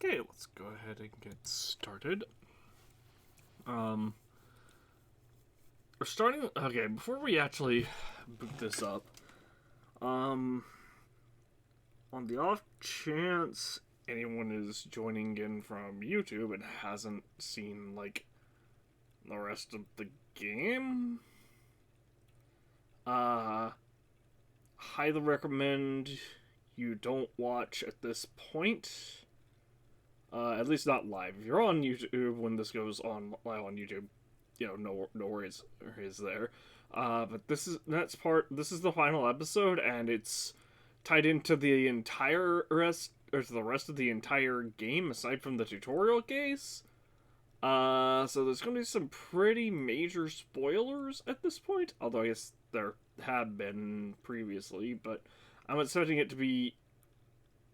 Okay, let's go ahead and get started. We're starting. Okay, before we actually boot this up, on the off chance anyone is joining in from YouTube and hasn't seen like the rest of the game, highly recommend you don't watch at this point. At least not live. If you're on YouTube when this goes on live on YouTube, no worries is there. But this is the final episode, and it's tied into the entire rest or to the rest of the entire game aside from the tutorial case. So there's gonna be some pretty major spoilers at this point. Although I guess there have been previously, but I'm expecting it to be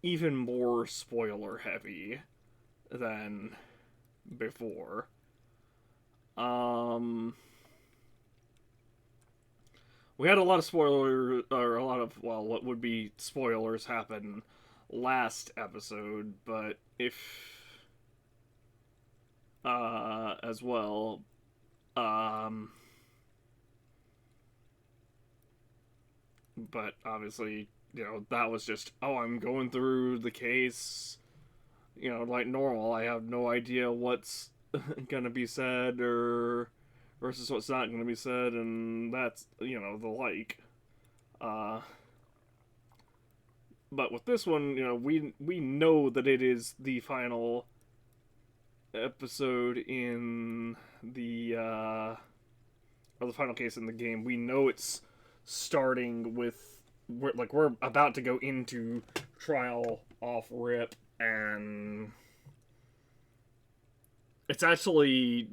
even more spoiler heavy than before. We had a lot of what would be spoilers happen last episode, but as well, but obviously, that was just, I'm going through the case, like normal. I have no idea what's gonna be said or versus what's not gonna be said, and that's, the like. But with this one, we know that it is the final episode in the, or the final case in the game. We know it's starting with, we're about to go into trial off rip, and it's actually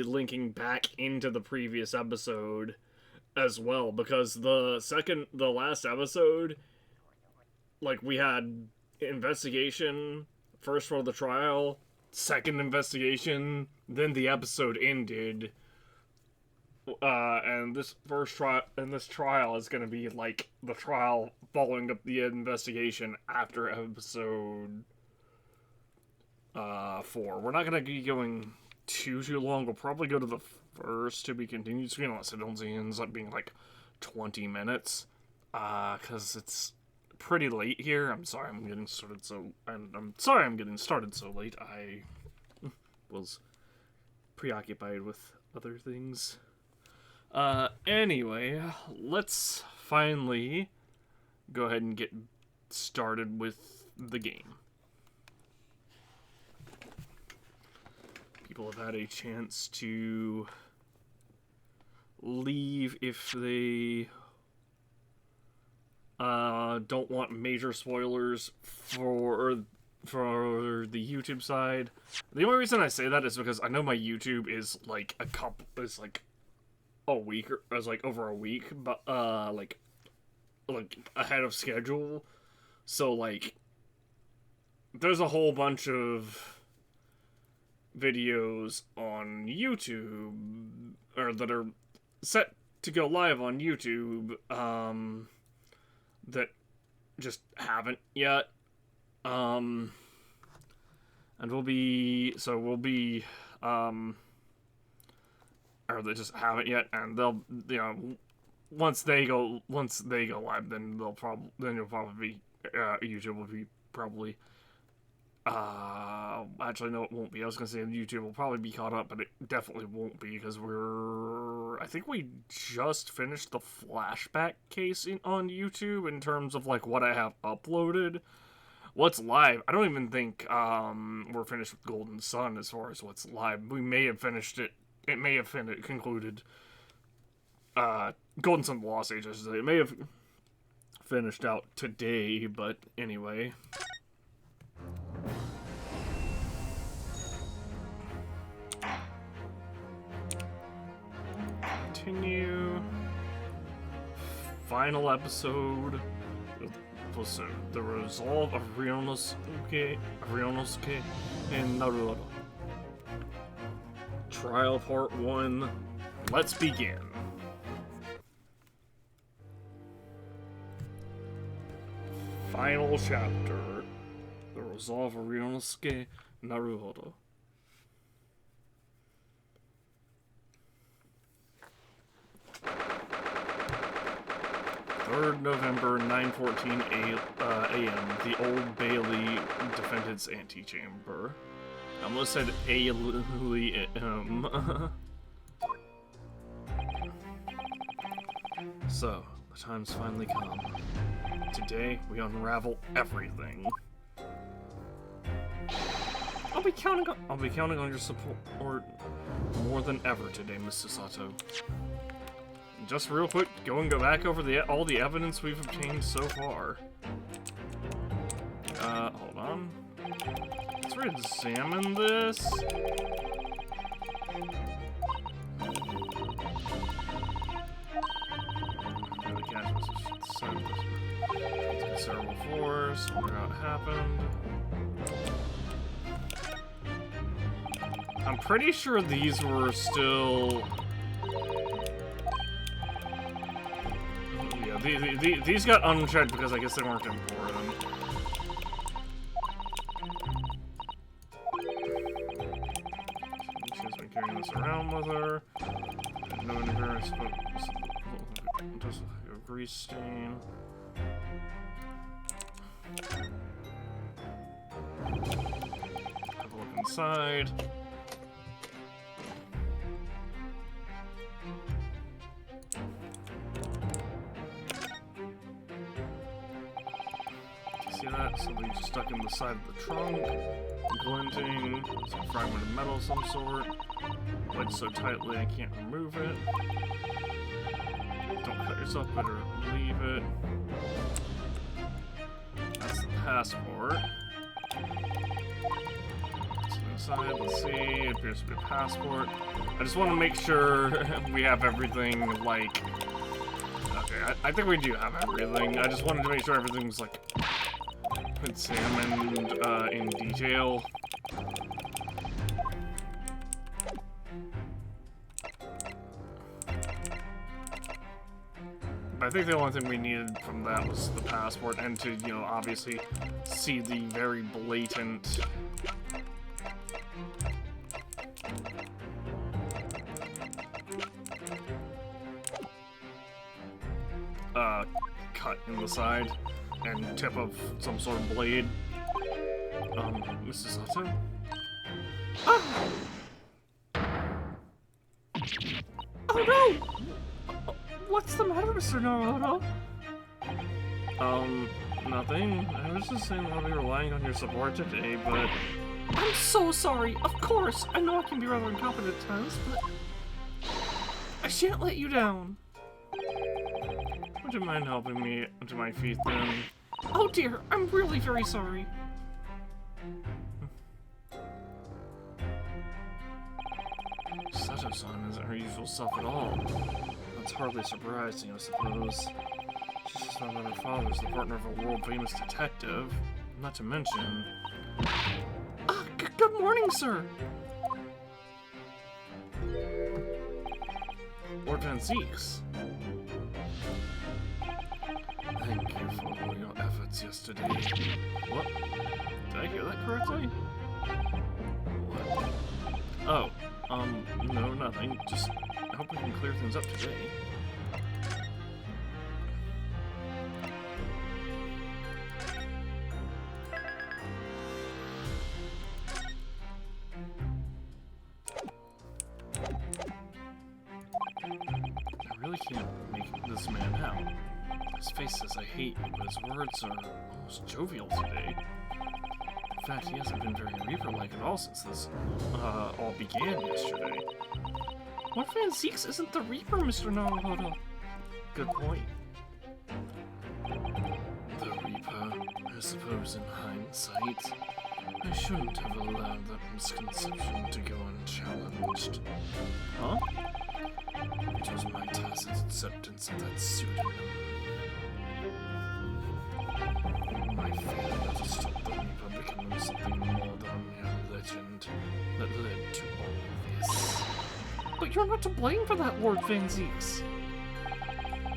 linking back into the previous episode as well, because the last episode, we had investigation first for the trial, second investigation, then the episode ended, and this trial is going to be like the trial following up the investigation after episode 4. We're not going to be going too long. We'll probably go to the first to be continued screen, unless it only ends up being like 20 minutes, because it's pretty late here. I'm sorry I'm getting started so late. I was preoccupied with other things. Anyway, let's finally go ahead and get started with the game. People have had a chance to leave if they don't want major spoilers for the YouTube side. The only reason I say that is because I know my YouTube is a week, or is over a week, but ahead of schedule. So there's a whole bunch of videos on YouTube, or that are set to go live on YouTube, that just haven't yet, and we'll be, or they just haven't yet, and they'll, once they go live, then you'll probably be, YouTube will be probably, actually, no, it won't be. I was gonna say YouTube will probably be caught up, but it definitely won't be, because I think we just finished the flashback case on YouTube in terms of, what I have uploaded. What's live, I don't even think, we're finished with Golden Sun as far as what's live. We may have finished it. It may have concluded, Golden Sun Lost Age, I should say. It may have finished out today, but anyway. Continue. Final episode. The resolve of Ryunosuke and Naruto. Trial Part 1. Let's begin. Final chapter. Ozawa Ryunosuke Naruhodo. 3rd November, 9:14 a.m. The Old Bailey Defendant's Antechamber. I almost said a-li-m. So, the time's finally come. Today, we unravel everything. I'll be counting on your support more than ever today, Mr. Sato. Just real quick, go back over all the evidence we've obtained so far. Hold on. Let's re-examine this. Considerable force, wonder how it happened. I'm pretty sure these were still... Yeah, these got unchecked because I guess they weren't important. She's been carrying this around with her. No endurance, but just a grease stain. Have a look inside. See that? Something stuck in the side of the trunk. Glinting. Some fragmented metal of some sort. Wedged so tightly I can't remove it. Don't cut yourself, better leave it. That's the passport. Inside, let's see. It appears to be a passport. I just want to make sure we have everything, like... Okay, I think we do have everything. I just wanted to make sure everything's, like, examined in detail. I think the only thing we needed from that was the passport, and to, you know, obviously see the very blatant cut in the side and tip of some sort of blade. Mrs. Sato? Oh! Oh no! What's the matter, Mr. Naruto? Nothing. I was just saying I'll be relying on your support today, but... I'm so sorry. Of course, I know I can be rather incompetent at times, but... I shan't let you down. Would you mind helping me to my feet, then? Oh dear, I'm really very sorry. Sato-san isn't her usual self at all. That's hardly surprising, I suppose. She's just found that her father's the partner of a world-famous detective. Not to mention... Good morning, sir. Lord Van Zeeks. Thank you for all your efforts yesterday. What? Did I hear that correctly? What? Oh, no, nothing. Just, I hope we can clear things up today. I really can't make this man out. His face says I hate you, but his words are almost jovial today. In fact, he hasn't been very Reaper-like at all since this, all began yesterday. Lord Van Zeeks isn't the Reaper, Mr. Naruto. Good point. The Reaper, I suppose in hindsight, I shouldn't have allowed that misconception to go unchallenged. Huh? It was my tacit acceptance of that pseudonym. My failure to stop the Reaper becoming something more than a mere legend that led to all this. But you're not to blame for that, Lord Van Zeeks.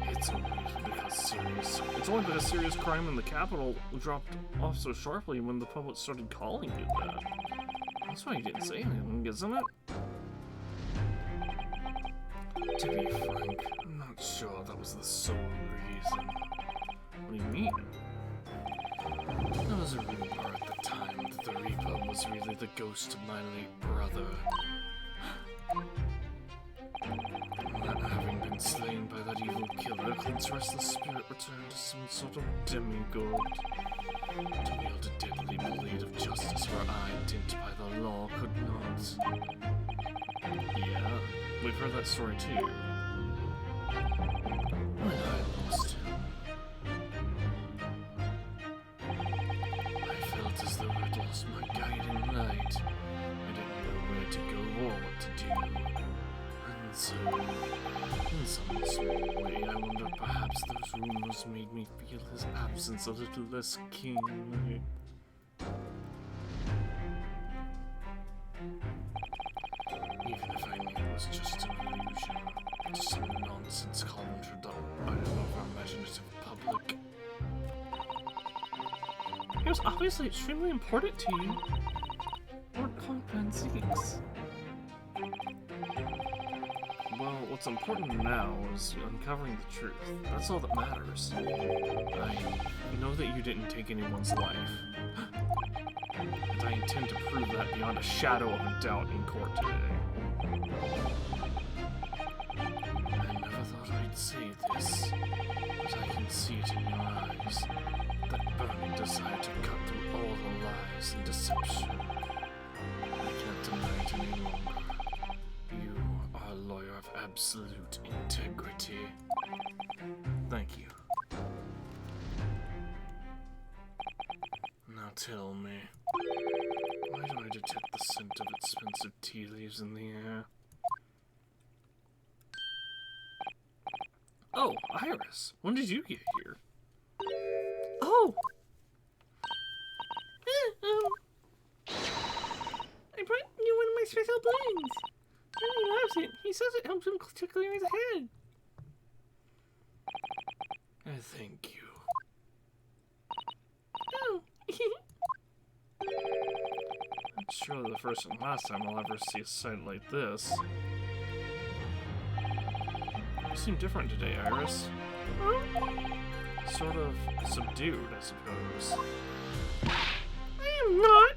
It's only because It's only that a serious crime in the capital dropped off so sharply when the public started calling you that. That's why you didn't say anything, isn't it? To be frank, I'm not sure that was the sole reason. What do you mean? There was a rumor at the time that the Reaper was really the ghost of my late brother. That having been slain by that evil killer, Clint's restless spirit returned as some sort of demigod to wield a deadly blade of justice where I, dint by the law, could not. Yeah, we've heard that story too. When I lost him, I felt as though I'd lost my guiding light. I didn't know where to go or what to do. And so, in some small way, I wonder perhaps those rumors made me feel his absence a little less keenly. Even if I knew it was just an illusion, just some nonsense conjured up by an over-imaginative public. It was obviously extremely important to you. Lord Conpan seeks. Well, what's important now is uncovering the truth. That's all that matters. I know that you didn't take anyone's life. And I intend to prove that beyond a shadow of a doubt in court today. I never thought I'd say this, but I can see it in your eyes. That burning desire to cut through all the lies and deception. I can't deny it any longer. You are a lawyer of absolute integrity. Thank you. Now tell me, why do I detect the scent of expensive tea leaves in the air? Oh, Iris, when did you get here? Oh! I brought you one of my special blends. He loves it. He says it helps him to clear his head. Thank you. Oh. It's surely the first and last time I'll ever see a sight like this. You seem different today, Iris. Huh? Sort of subdued, I suppose. I am not.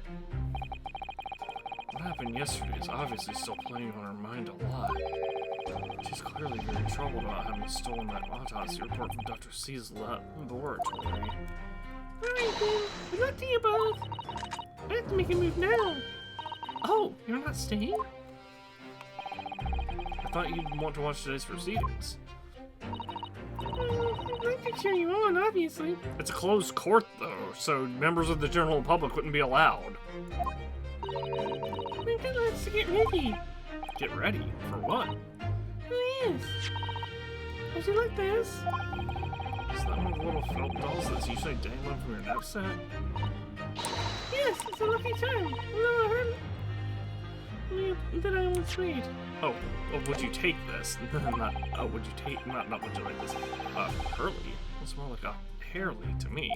What happened yesterday is obviously still playing on her mind a lot. She's clearly very troubled about having stolen that autopsy report from Dr. C's laboratory. Alright then, good luck to you both. I have to make a move now. Oh, you're not staying? I thought you'd want to watch today's proceedings. I'd like to cheer you on, obviously. It's a closed court, though, so members of the general public wouldn't be allowed. My dad wants to get ready. Get ready? For what? Oh yes. Would you like this? Is that one of the little felt dolls that's usually dangling from your knapsack? Yes, it's a lucky charm. No, I heard that I once made. Oh, would you take this? Not, would you take, not would you like this? Hurley? It's more like a Hairley to me.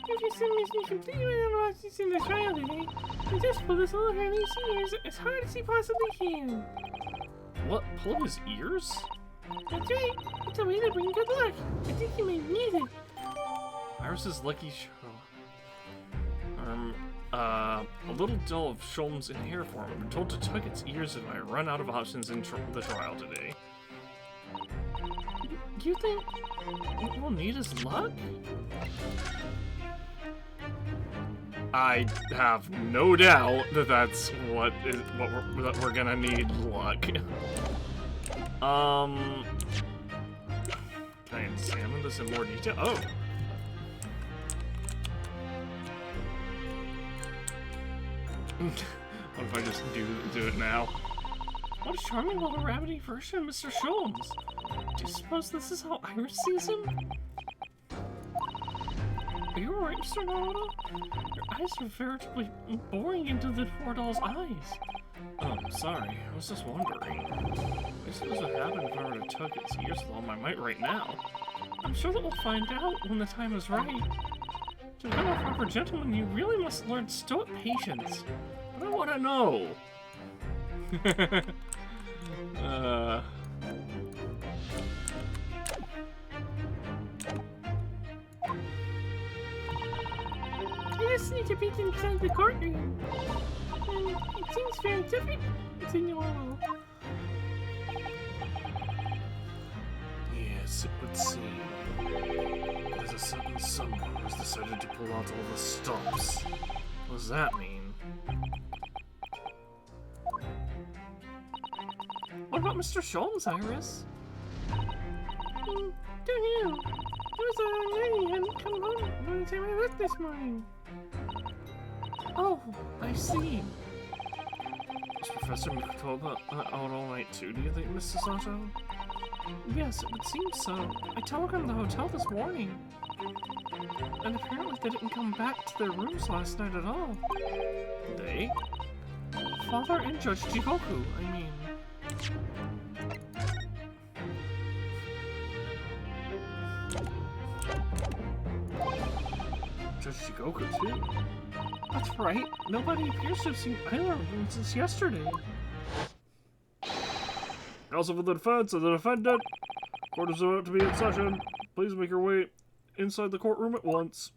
If you send me some completely random objects in the trial today, you just pull this little Hairley's ears as hard as you possibly can. What? Pull his ears? That's right. It's a way to bring good luck. I think you might need it. Iris's lucky a little doll of Sholmes in hair form. I'm told to tug its ears if I run out of options in the trial today. You think What we'll need is luck? I have no doubt that that's what we're gonna need luck. Can I examine this in more detail? Oh. What if I just do it now? what a charming little rabbity version of Mr. Sholmes. Do you suppose this is how Iris sees him? Are you alright, Mr. Naruto? Your eyes are veritably boring into the poor doll's eyes. Oh, sorry. I was just wondering. This is what happened if I were to tug its ears with all my might right now. I'm sure that we'll find out when the time is right. To become a proper gentleman, you really must learn stoic patience. But I want to know. I just need to be inside the courtroom. And it seems very different than normal. Yes, it would seem. There's a certain someone who's decided to pull out all the stops. What does that mean? What about Mr. Sholmes, Iris? Don't know. There was a lady who hadn't come home by the time I left this morning. Oh, I see. Was Professor Mikotoba out all night too, do you think, Mrs. Sato? Yes, it would seem so. I telephoned the hotel this morning. And apparently they didn't come back to their rooms last night at all. They? Father and Judge Jigoku, I mean. Judge Jigoku too? That's right. Nobody appears to have seen either of them since yesterday. Also for the defense and the defendant, court is about to be in session. Please make your way inside the courtroom at once.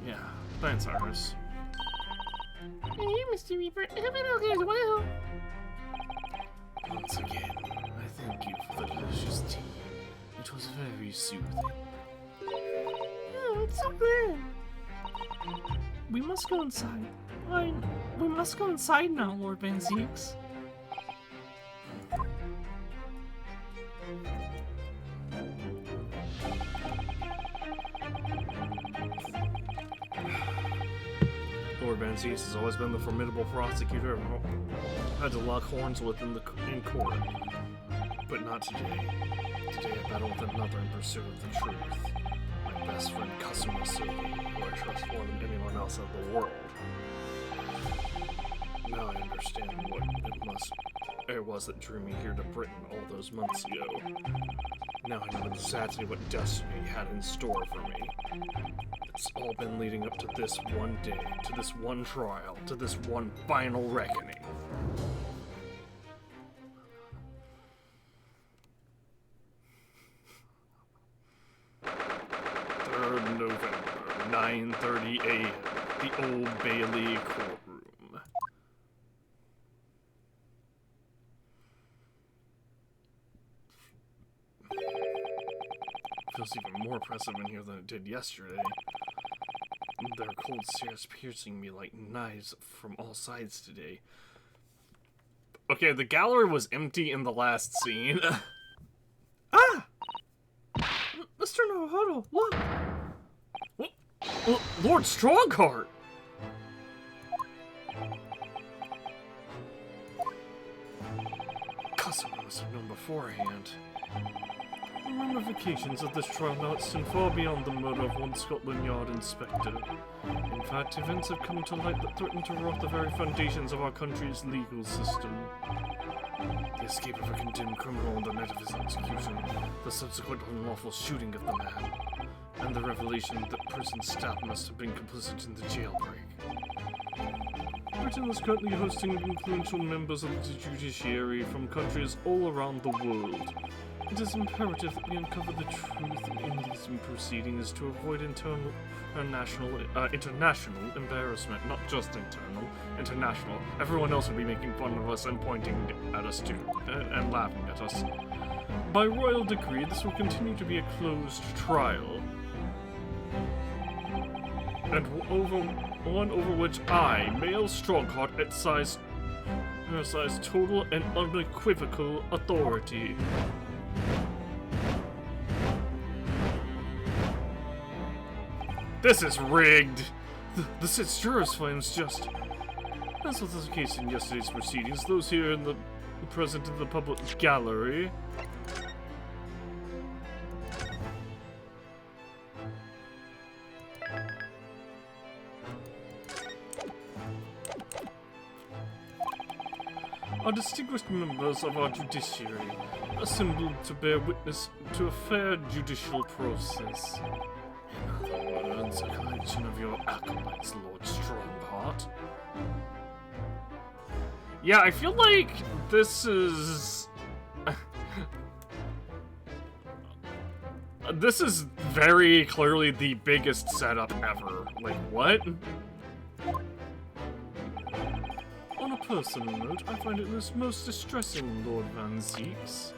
Yeah, thanks, Iris. And you, Mr. Reaper, I hope it all goes well. Once again, I thank you for the delicious tea. It was very soothing. Oh, it's so good. We must go inside. Fine. We must go inside now, Lord Van Zieks. Lord Van Zieks has always been the formidable prosecutor I've had to lock horns with in court. But not today. Today I battle with another in pursuit of the truth. My best friend Kasuma Sugi, who I trust more than anyone else in the world. Now I understand what it was that drew me here to Britain all those months ago. Now I know exactly what destiny had in store for me. It's all been leading up to this one day, to this one trial, to this one final reckoning. 3rd November, 9:30 a.m., the Old Bailey courtroom. Feels even more oppressive in here than it did yesterday. Their cold stares piercing me like knives from all sides today. Okay, the gallery was empty in the last scene. Ah! Mr. Naruhodo, look! Lord Strongheart! Kasuma must have known beforehand. The ramifications of this trial now extend far beyond the murder of one Scotland Yard inspector. In fact, events have come to light that threaten to rot the very foundations of our country's legal system. The escape of a condemned criminal on the night of his execution, the subsequent unlawful shooting of the man, and the revelation that prison staff must have been complicit in the jailbreak. Britain is currently hosting influential members of the judiciary from countries all around the world. It is imperative that we uncover the truth in these proceedings to avoid international embarrassment, not just internal, international. Everyone else would be making fun of us and pointing at us too, and laughing at us. By royal decree, this will continue to be a closed trial, and one over which I, male Strongheart, exercise total and unequivocal authority. This is rigged! The six jurors finds just... As was the case in yesterday's proceedings, those here in the present in the public gallery... are distinguished members of our judiciary, assembled to bear witness to a fair judicial process. In other words, a collection of your acolytes, Lord Strongheart. Yeah, I feel like this is... this is very clearly the biggest setup ever. Like, what? On a personal note, I find it most distressing, Lord Van Zeeks.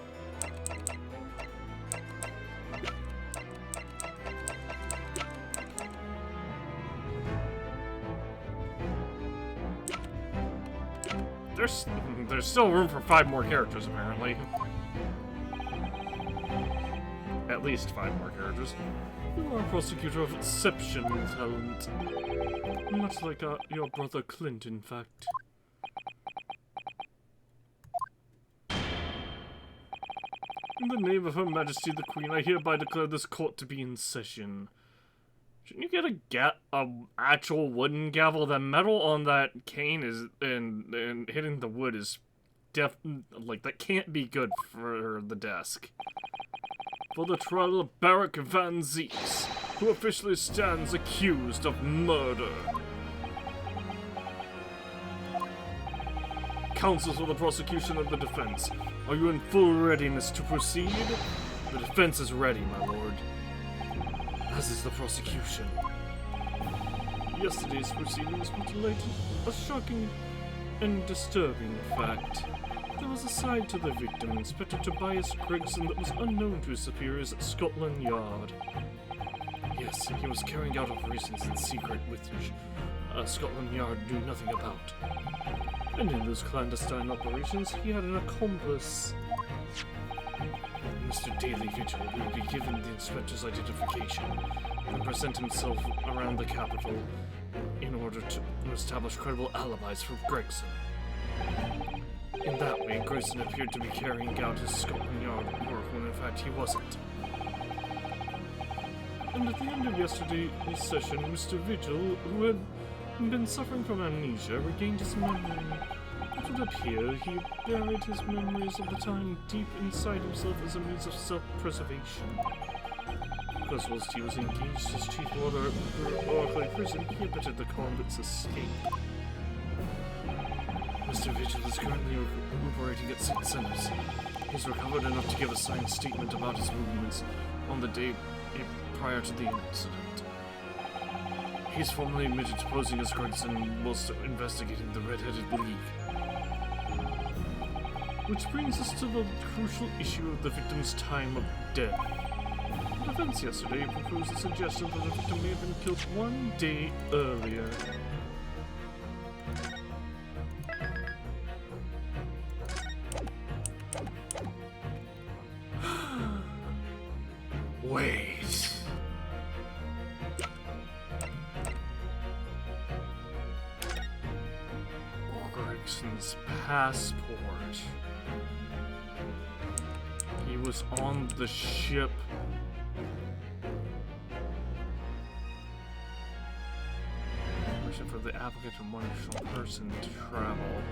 There's still room for 5 more characters, apparently. At least 5 more characters. You are a prosecutor of exceptional talent. Much like your brother Clint, in fact. In the name of Her Majesty the Queen, I hereby declare this court to be in session. Shouldn't you get a actual wooden gavel? The metal on that cane is and hitting the wood is like that can't be good for the desk. For the trial of Barak Van Zeeks, who officially stands accused of murder. Counsel for the prosecution of the defense, are you in full readiness to proceed? The defense is ready, my lord. As is the prosecution. Yesterday's proceedings put to light a shocking and disturbing fact. There was a side to the victim, Inspector Tobias Gregson, that was unknown to his superiors at Scotland Yard. Yes, he was carrying out operations in secret which Scotland Yard knew nothing about. And in those clandestine operations, he had an accomplice. Mr. Daily Vigil will be given the inspector's identification and present himself around the capital in order to establish credible alibis for Gregson. In that way, Gregson appeared to be carrying out his Scotland Yard work when in fact he wasn't. And at the end of yesterday's session, Mr. Vigil, who had been suffering from amnesia, regained his memory. It would appear he buried his memories of the time deep inside himself as a means of self-preservation. Because whilst he was engaged as chief warder at the Oracle prison, he abetted the convict's escape. Mr. Vigil is currently operating at St. Sinners. He's recovered enough to give a signed statement about his movements on the day prior to the incident. He's formally admitted to posing as Gregson whilst investigating the Red-Headed League. Which brings us to the crucial issue of the victim's time of death. The defense yesterday proposed a suggestion that the victim may have been killed 1 day earlier. Wait. Gregson's passport. He was on the ship. Permission for the applicant and one additional person to travel.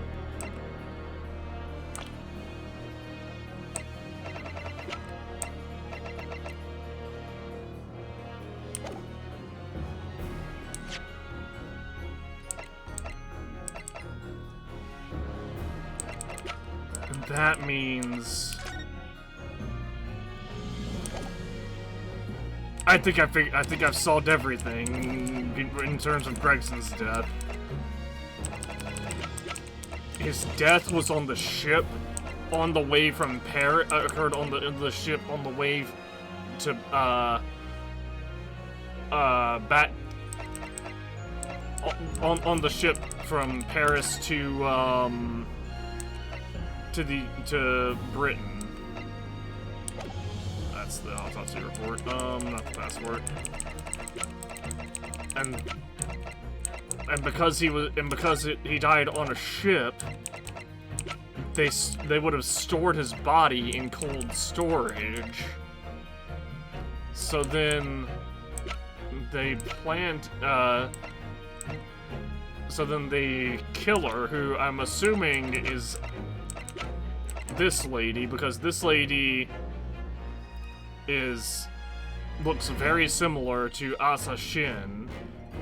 And that means I think I've solved everything in terms of Gregson's death. His death was on the ship on the way from Paris. Occurred on the ship on the way to back on the ship from Paris to Britain. That's the autopsy report. Not the passport. And because he died on a ship, they would have stored his body in cold storage. So then they planned. So then the killer, who I'm assuming is this lady, because this lady looks very similar to Asa Shin,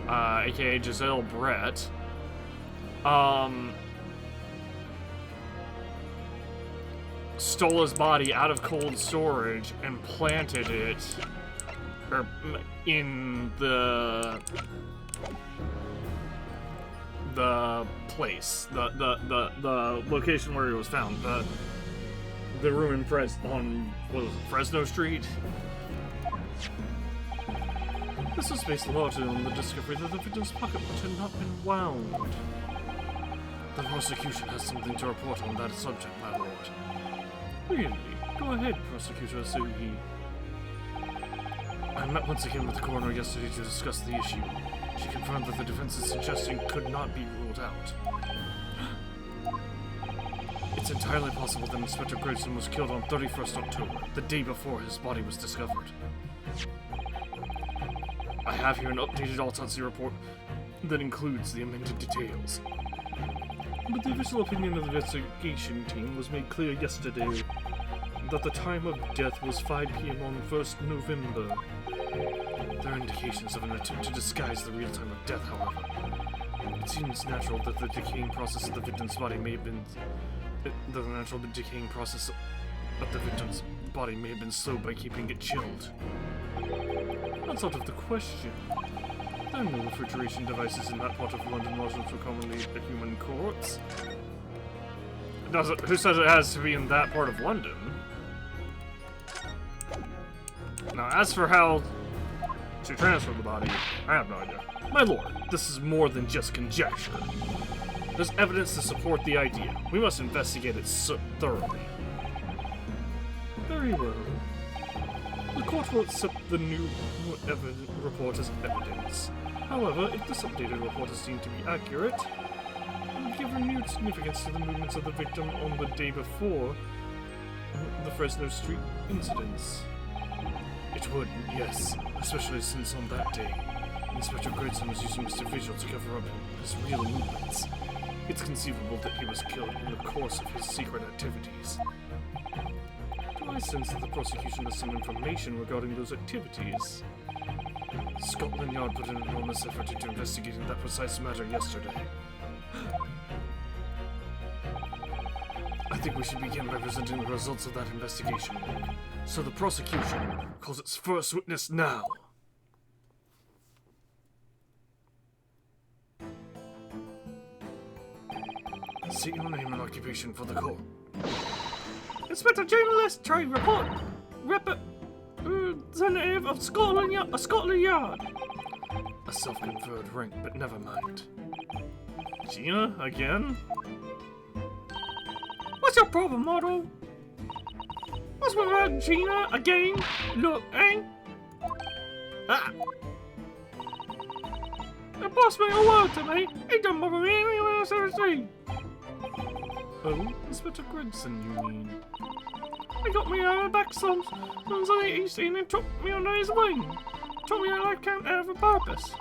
aka Giselle Brett. Stole his body out of cold storage and planted it in the place, the location where he was found, the ruined on, what was it, Fresno Street? This was based largely on the discovery that the victim's pocketwatch had not been wound. The prosecution has something to report on that subject, my lord. Really? Go ahead, Prosecutor Sugi. I met once again with the coroner yesterday to discuss the issue. She confirmed that the defense's suggestion could not be ruled out. It's entirely possible that Inspector Gregson was killed on 31st October, the day before his body was discovered. I have here an updated autopsy report that includes the amended details. But the official opinion of the investigation team was made clear yesterday that the time of death was 5 p.m. on 1st November. There are indications of an attempt to disguise the real time of death, however. It seems natural that the decaying process of the victim's body may have been... the natural decaying process of the victim's body may have been slowed by keeping it chilled. That's out of the question. There are no refrigeration devices in that part of London large enough to accommodate a human corpse. Who says it has to be in that part of London? Now, as for how to transfer the body, I have no idea. My lord, this is more than just conjecture. There's evidence to support the idea. We must investigate it thoroughly. Very well. The court will accept the new report as evidence. However, if this updated report is deemed to be accurate, it will give renewed significance to the movements of the victim on the day before the Fresno Street incidents. It would, yes, especially since on that day, Inspector Gregson was using Mr. Visual to cover up his real movements. It's conceivable that he was killed in the course of his secret activities. Do I sense that the prosecution has some information regarding those activities? Scotland Yard put an enormous effort into investigating that precise matter yesterday. I think we should begin by presenting the results of that investigation. So the prosecution calls its first witness now. State your name and occupation for the court. Inspector General Lestrade, report. Representative of Scotland Yard. A self-conferred rank, but never mind. Gina, again? What's your problem, model? What's with that, Gina? Again? Look, eh? Ah! The boss made a word to me. He don't bother me anyone else ever see. Oh, Inspector Gregson, you mean? He got me out of the back slums on the 18 and took me under his wing. Told me that I can't have a purpose.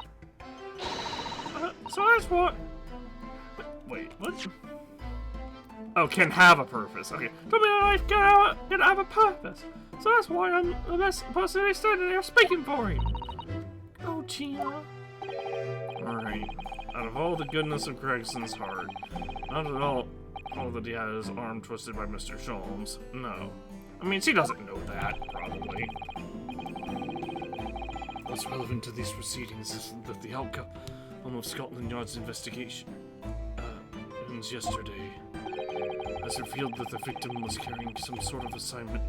So that's what... Wait, what? Oh, can have a purpose. Okay. Told me that I can have a purpose. So that's why I'm the best person who's standing there speaking for him. Oh, Gina. Alright. Out of all the goodness of Gregson's heart, not at all that he had his arm twisted by Mr. Sholmes. No. I mean, she doesn't know that, probably. What's relevant to these proceedings is that the outcome of Scotland Yard's investigation ends yesterday has revealed that the victim was carrying some sort of assignment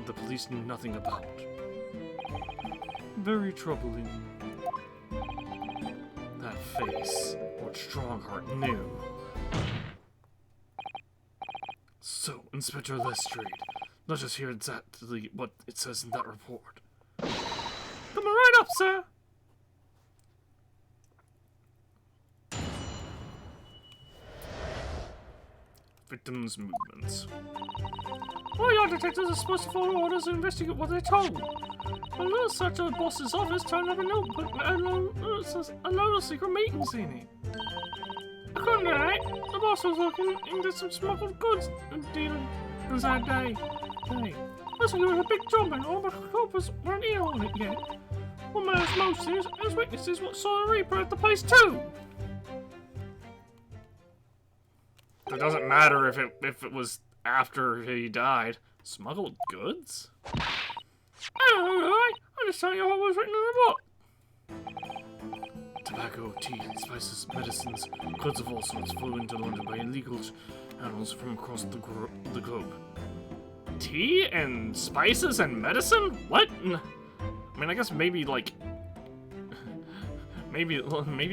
the police knew nothing about. Very troubling. That face, what Strongheart knew. So, Inspector Lestrade, let us hear exactly what it says in that report. Coming right up, sir. Victims' movements. All your detectives are supposed to follow orders and investigate what they're told. A little search of the boss's office turned up a notebook and a load of secret meetings in it. I couldn't I? The boss was looking into some smuggled goods dealing inside day. Looks like it was a big job and all, but the coppers weren't in on it yet. What matters most is, as witnesses, what saw the Reaper at the place too. It doesn't matter if it was after he died. Smuggled goods? I just tell you what was written in the book. Tobacco, tea, spices, medicines, goods of all sorts flew into London by illegal channels from across the globe. Tea and spices and medicine? What? I mean, I guess maybe like maybe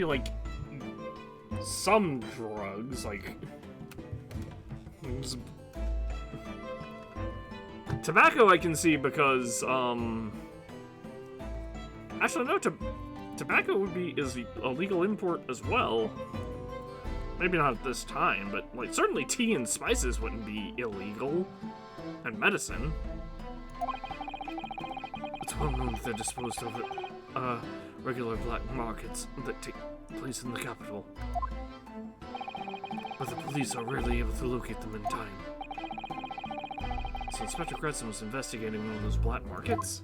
like some drugs, like tobacco I can see because actually no, tobacco is a legal import as well. Maybe not at this time, but like certainly tea and spices wouldn't be illegal. And medicine. It's well known that they're disposed of at regular black markets that take place in the capital. But the police are rarely able to locate them in time. So Inspector Crescent was investigating one of those black markets?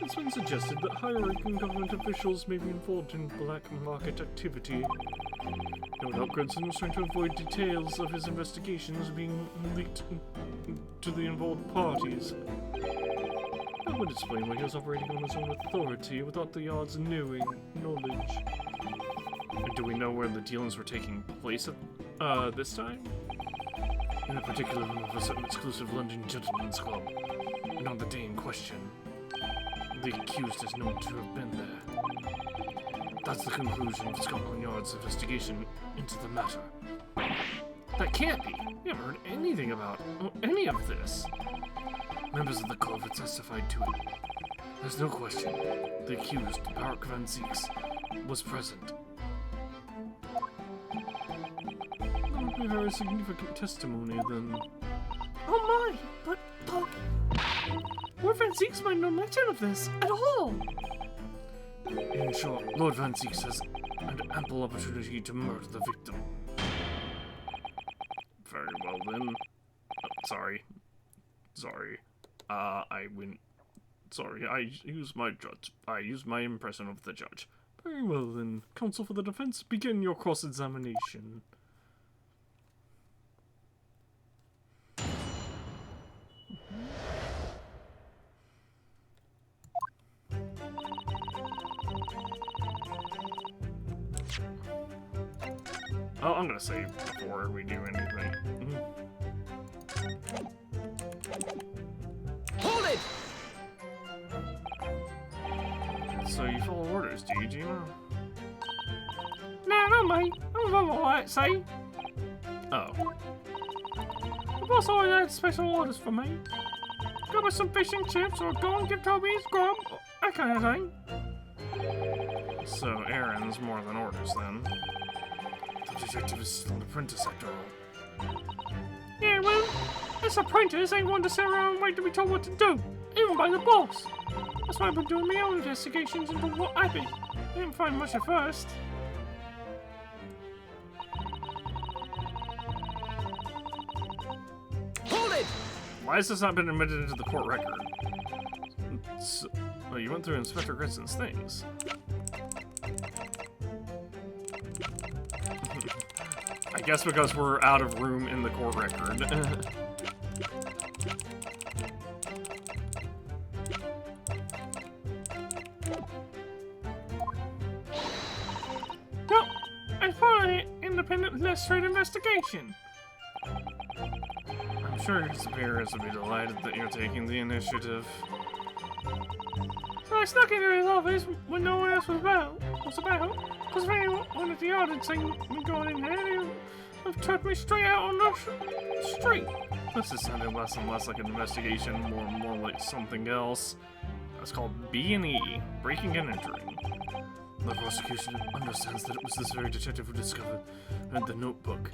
It's been suggested that higher-ranking government officials may be involved in black market activity. No doubt Gregson was trying to avoid details of his investigations being leaked to the involved parties. That would explain why he was operating on his own authority without the Yard's knowledge. And do we know where the dealings were taking place at this time? In a particular room of a certain exclusive London gentleman's club, and on the day in question. The accused is known to have been there. That's the conclusion of Scotland Yard's investigation into the matter. That can't be. We haven't heard anything about any of this. Members of the club have testified to it. There's no question. The accused, Park Van Zieks, was present. That would be very significant testimony, then. Oh my! But Lord Van Zieks might know nothing of this at all. In short, Lord Van Zieks has had ample opportunity to murder the victim. Very well then. Sorry. I went. Sorry, I used my impression of the judge. Very well then. Counsel for the defense, begin your cross-examination. Oh, I'm gonna save before we do anything. Hold it! So you follow orders, do you, Gina? No, mate. I'm above all that, say. Oh. The boss always had special orders for me. Go with some fish and chips, or go and give Toby his grub, or that kind of thing. So errands more than orders, then. The detective is still an apprentice after all. Yeah, well, this apprentice ain't one to sit around and wait to be told what to do, even by the boss. That's why I've been doing my own investigations into what happened. I didn't find much at first. Hold it! Why has this not been admitted into the court record? Well, you went through Inspector Gritson's things. I guess because we're out of room in the court record. No, it's part of the independent legislative investigation. I'm sure your superiors will be delighted that you're taking the initiative. So I snuck into his office when no one else was about. Because if anyone at the yard had seen me going in there, they would have turned me straight out on the street. This is sounding less and less like an investigation, more and more like something else. It's called B&E, breaking and entering. The prosecution understands that it was this very detective who discovered the notebook.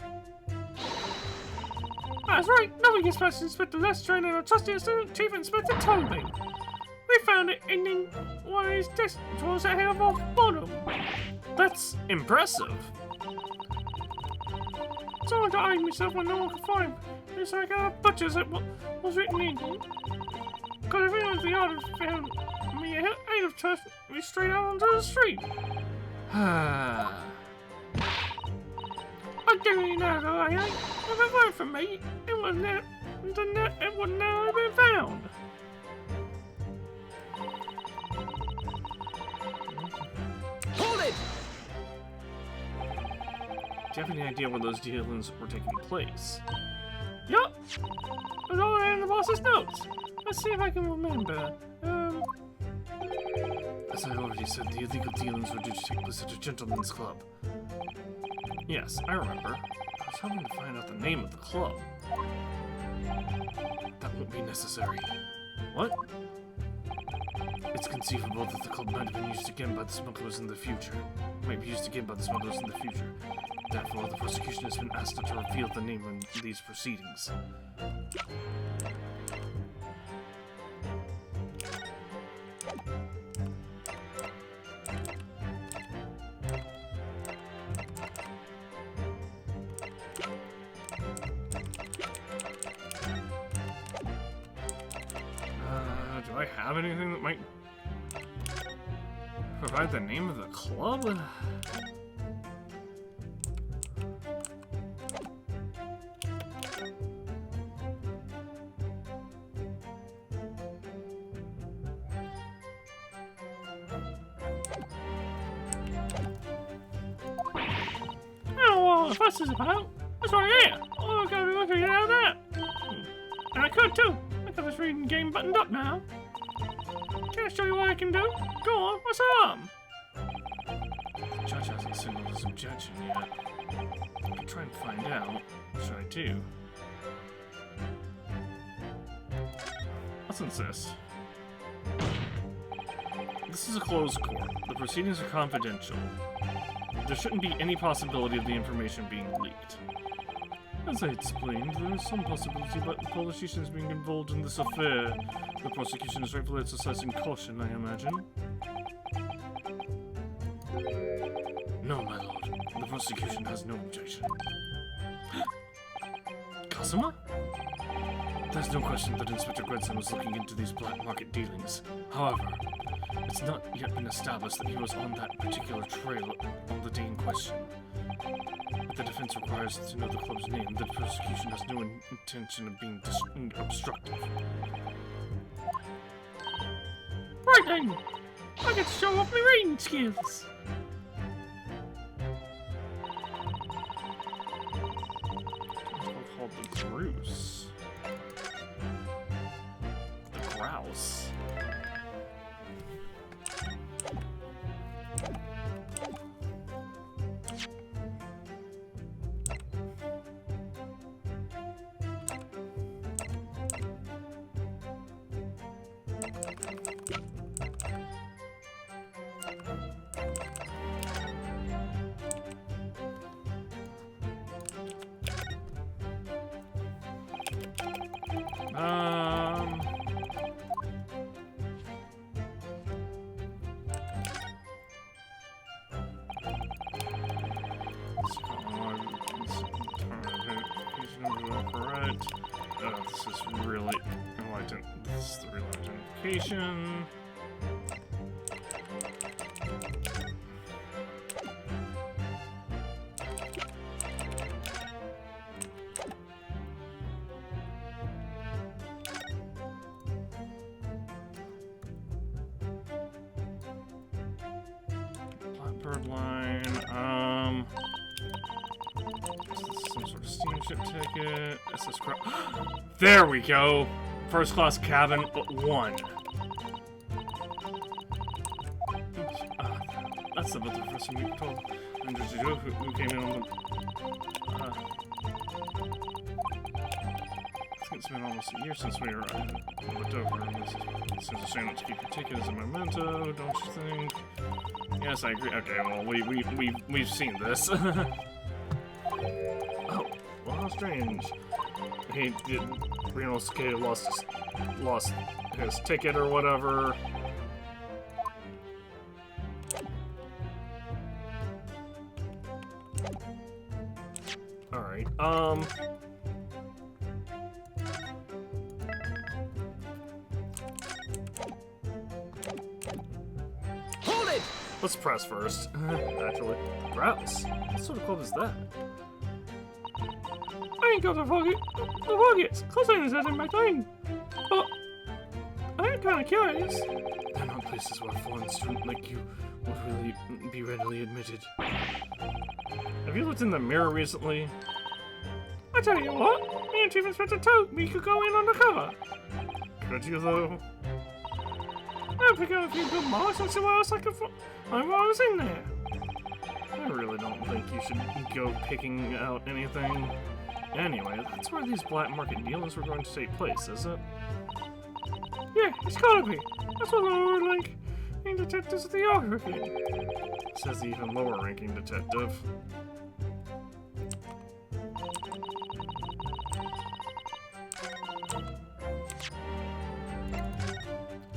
That's right, nothing gets past Inspector Lestrange and our trusty assistant Chief Inspector Toby. We found it in one of his desk drawers at head of our bottom. That's impressive. someone to hide myself when no one could find me. It's like butchers it was written in. Because if anyone at the yard had found me, I'd have tossed me straight out onto the street. I don't really know though, I ain't. If it weren't for me, it would never have been found. Hold it! Do you have any idea where those dealings were taking place? Yup! It was all in the boss's notes. Let's see if I can remember. As I already said, the illegal dealings were due to take place at a gentleman's club. Yes, I remember. I was hoping to find out the name of the club. That won't be necessary. What? It's conceivable that the club might have been used again by the smugglers in the future. Therefore, the prosecution has been asked to reveal the name in these proceedings. Do I have anything that might provide the name of the club? Oh, the fuss is about. That's what I am. Oh, I gotta look at that. And I could too. I got this reading game buttoned up now. Can I show you what I can do? Go on, what's up? The judge hasn't signaled his objection yet. I can try and find out. What should I do? Let's insist. This is a closed court. The proceedings are confidential. There shouldn't be any possibility of the information being leaked. As I explained, there is some possibility that the politicians being involved in this affair. The prosecution is rightfully exercising caution, I imagine. No, my lord. The prosecution has no objection. Customer? There's no question that Inspector Gregson was looking into these black market dealings. However, it's not yet been established that he was on that particular trail on the day in question. If the defense requires to know the club's name, the prosecution has no intention of being obstructive. Right then, I get to show off my reading skills. It's called the Grouse. The Grouse. This is really this is the real identification. Blackbird line, some sort of steamship ticket. SS There we go! First class cabin, but one. That's about the first thing we told Andrew to do, who came in on the... I think it's been almost a year since we were looked over. This is a shame not to keep your ticket as a memento, don't you think? Yes, I agree. Okay, well, we've seen this. Oh, well, how strange. He did. Renosuke lost his ticket or whatever. Alright, Hold it! let's press first, actually. Grouse? What sort of club is that? I ain't got the Voggets. Cause I was in my time. But I'm kinda curious. They're not places where a foreign student like you would really be readily admitted. Have you looked in the mirror recently? I tell you what, me and Chief Inspector told me could go in undercover. Could you, though? I'll pick out a few good marks and see what else I can find while I was in there. I really don't think you should go picking out anything. Anyway, that's where these black market dealings were going to take place, is it? Yeah, it's gotta be. That's what the lower ranking detectives at the Yard again. Says the even lower ranking detective.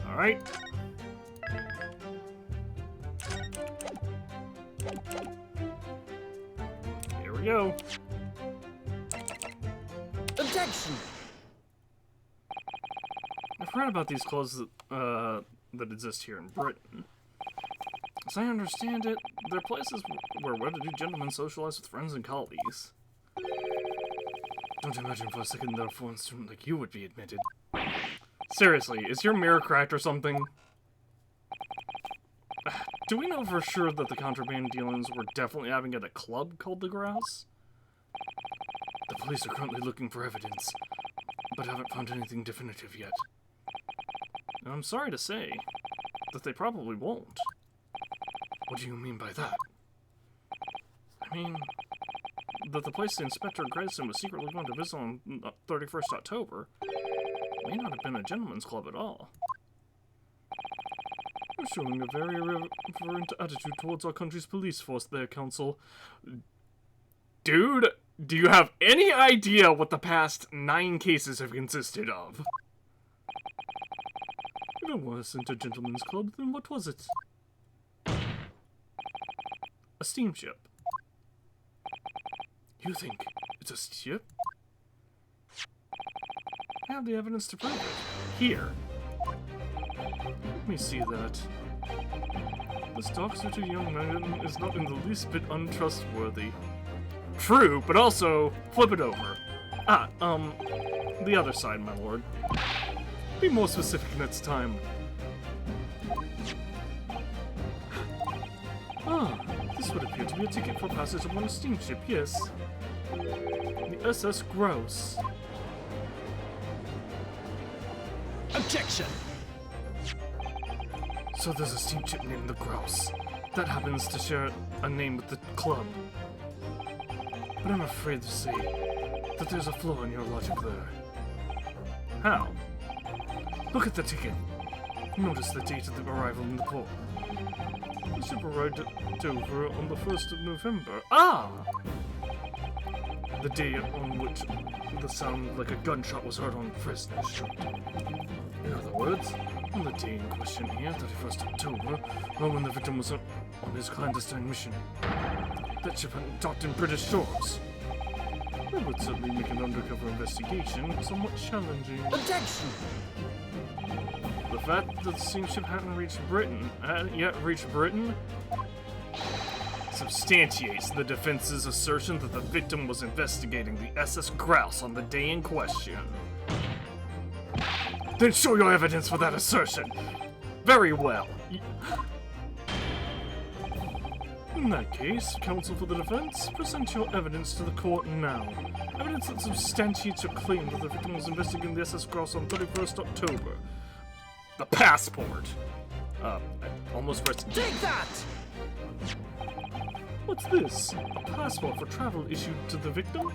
Alright. Here we go. Objection! I've heard about these clubs that exist here in Britain. As I understand it, they're places where well-to-do gentlemen socialize with friends and colleagues. Don't imagine for a second that a foreign student like you would be admitted. Seriously, is your mirror cracked or something? Do we know for sure that the contraband dealings were definitely happening at a club called the Grouse? The police are currently looking for evidence, but haven't found anything definitive yet. And I'm sorry to say that they probably won't. What do you mean by that? I mean, that the place Inspector Grayson was secretly going to visit on 31st October may not have been a gentleman's club at all. You're showing a very irreverent attitude towards our country's police force there, Counsel. Dude, do you have any idea what the past 9 cases have consisted of? If it wasn't a gentleman's club, then what was it? A steamship. You think it's a ship? I have the evidence to prove it. Here. Let me see that. This dark-suited young man is not in the least bit untrustworthy. True, but also, flip it over. The other side, my lord. Be more specific next time. Ah, this would appear to be a ticket for passage upon a steamship, yes. The SS Grouse. Objection! So there's a steamship named the Grouse that happens to share a name with the club. But I'm afraid to say that there's a flaw in your logic there. How? Look at the ticket. Notice the date of the arrival in the port. The ship arrived at Dover on the 1st of November. Ah! The day on which the sound like a gunshot was heard on Fresno Street. In other words, on the day in question here, 31st October, when the victim was on his clandestine mission. That ship had docked in British shores. That would certainly make an undercover investigation somewhat challenging. Objection! The fact that the steamship hadn't yet reached Britain substantiates the defense's assertion that the victim was investigating the SS Grouse on the day in question. Then show your evidence for that assertion. Very well. In that case, counsel for the defense, present your evidence to the court now. Evidence that substantiates your claim that the victim was investigating the SS Grouse on 31st October. The passport. I almost pressed. Take that! What's this? A passport for travel issued to the victim?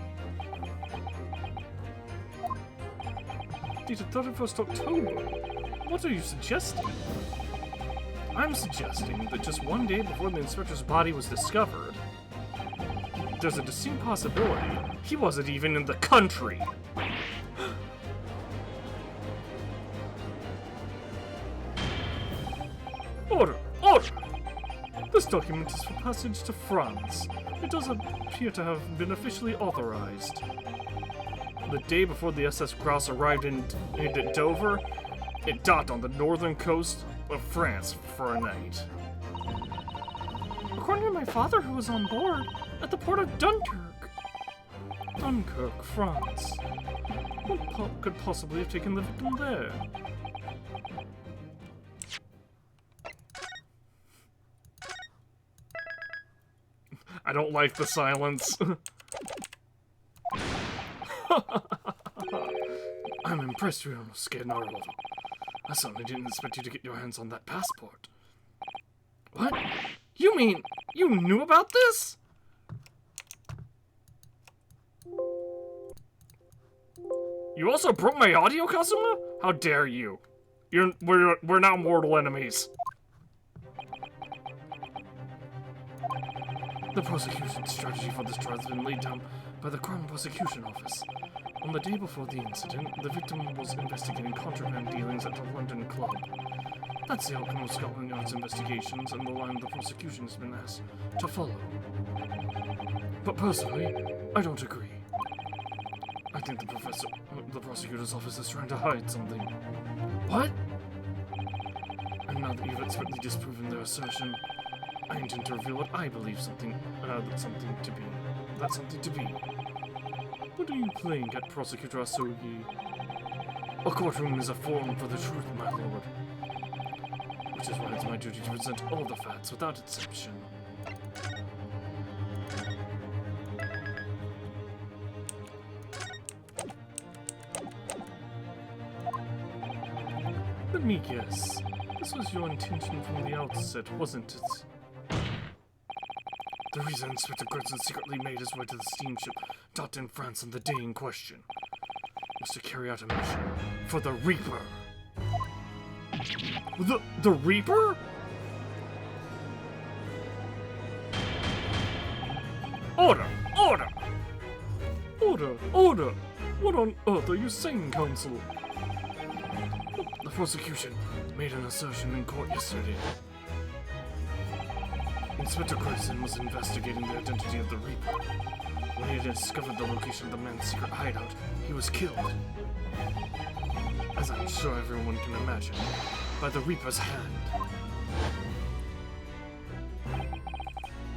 Dated 31st October. What are you suggesting? I'm suggesting that just one day before the inspector's body was discovered, there's a distinct possibility he wasn't even in the country. Order! Order! This document is for passage to France. It does appear to have been officially authorized. The day before the SS Grouse arrived in Dover, it docked on the northern coast of France for a night. According to my father, who was on board, at the port of Dunkirk. Dunkirk, France. What could possibly have taken the victim there? I don't like the silence. I'm impressed you don't scare Narlovo. I certainly didn't expect you to get your hands on that passport. What? You mean you knew about this? You also broke my audio, Kazuma? How dare you? We're now mortal enemies. The prosecution strategy for this trial has been laid down by the Crown Prosecution Office. On the day before the incident, the victim was investigating contraband dealings at the London club. That's the outcome of Scotland Yard's investigations and the line the prosecution has been asked to follow. But personally, I don't agree. I think the prosecutor's office is trying to hide something. What? And now that you've expertly disproven their assertion, I intend to reveal what I believe that's something to be. What are you playing at, Prosecutor Asogi? A courtroom is a forum for the truth, my lord. Which is why it's my duty to present all the facts without exception. Let me guess. This was your intention from the outset, wasn't it? The reason Inspector Gregson secretly made his way to the steamship docked in France on the day in question was to carry out a mission for the Reaper. The Reaper? Order! Order! Order! Order! What on earth are you saying, Counsel? The prosecution made an assertion in court yesterday. Inspector Gregson was investigating the identity of the Reaper. When he had discovered the location of the man's secret hideout, he was killed. As I'm sure everyone can imagine, by the Reaper's hand.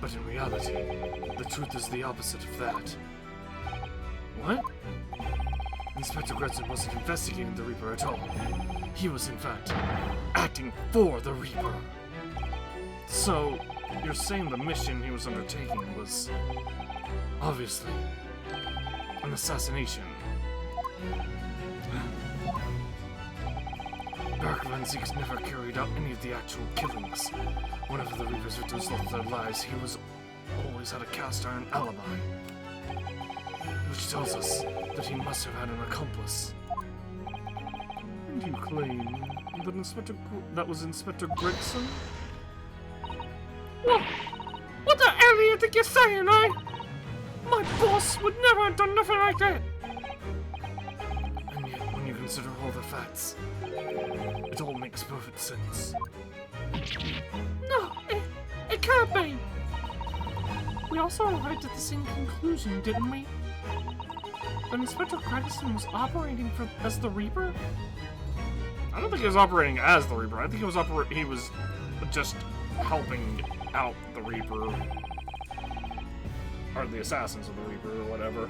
But in reality, the truth is the opposite of that. What? Inspector Gregson wasn't investigating the Reaper at all. He was, in fact, acting for the Reaper. So, you're saying the mission he was undertaking was, obviously, an assassination. Barak Van Zieks never carried out any of the actual killings. Whenever the Reaper's victims lost their lives, he always had a cast-iron alibi. Which tells us that he must have had an accomplice. And you claim that that was Inspector Gregson? What the hell do you think you're saying, eh? My boss would never have done nothing like that! And yet, when you consider all the facts, it all makes perfect sense. No, it can't be! We also arrived at the same conclusion, didn't we? That Inspector Gregson was operating as the Reaper? I don't think he was operating as the Reaper. I think he was just helping out the Reaper. Or the assassins of the Reaper, or whatever.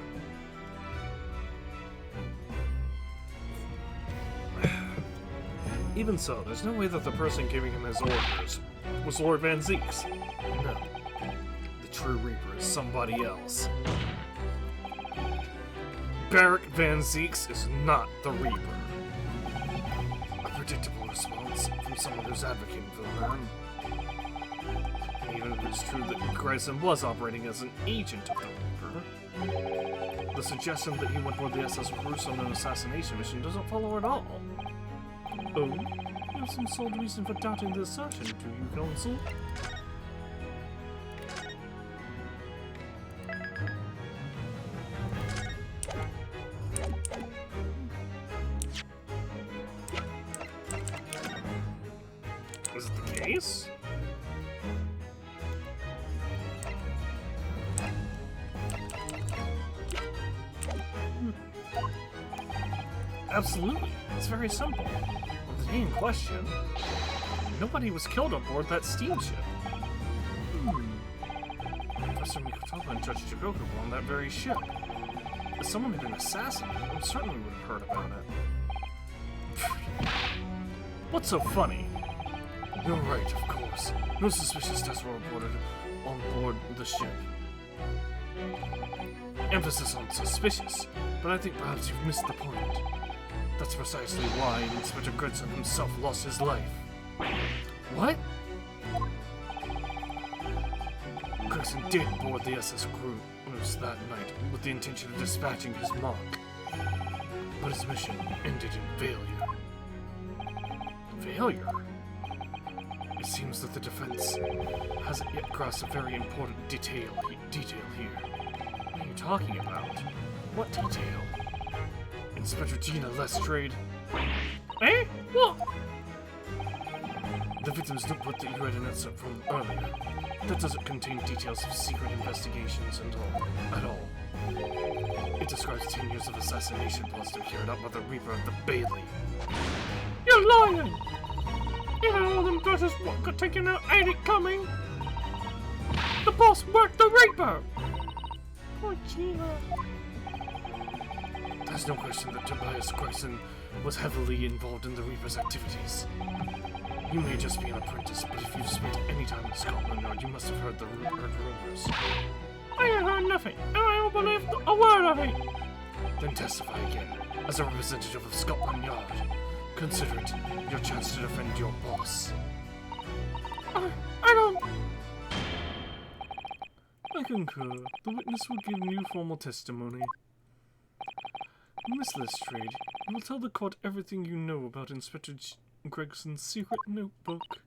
Even so, there's no way that the person giving him his orders was Lord Van Zieks. No. The true Reaper is somebody else. Barak Van Zieks is not the Reaper. A predictable response from someone who's advocating for the man. And even if it's true that Gregson was operating as an agent of the Reaper, the suggestion that he went aboard the SS Bruce on an assassination mission doesn't follow at all. Oh? You have some solid reason for doubting the assertion, do you, Counsel? Is it the case? Absolutely. It's very simple. On the day in question, nobody was killed on board that steamship. Professor Mikotoba and Judge Jigoku were on that very ship. If someone had been assassinated, we certainly would have heard about it. What's so funny? You're right, of course. No suspicious deaths were reported on board the ship. Emphasis on suspicious, but I think perhaps you've missed the point. That's precisely why Inspector Gregson himself lost his life. What? Gregson did board the SS Cruise that night with the intention of dispatching his mark, but his mission ended in failure. Failure? It seems that the defense hasn't yet grasped a very important detail here. What are you talking about? What detail? Inspector Gina Lestrade. Eh? What? The victim's notebook that you read an excerpt from earlier. That doesn't contain details of secret investigations at all. It describes 10 years of assassination plots to be carried out by the Reaper of the Bailey. You're lying! Even all them brothers what got taken out ain't it coming? The boss worked the Reaper! Poor Gina. There's no question that Tobias Gregson was heavily involved in the Reaper's activities. You may just be an apprentice, but if you've spent any time in Scotland Yard, you must have heard rumors. I ain't heard nothing, and I don't believe a word of it! Then testify again, as a representative of Scotland Yard. Consider it your chance to defend your boss. I don't... I concur. The witness will give new formal testimony. Miss Lestrade, you will tell the court everything you know about Inspector Gregson's secret notebook.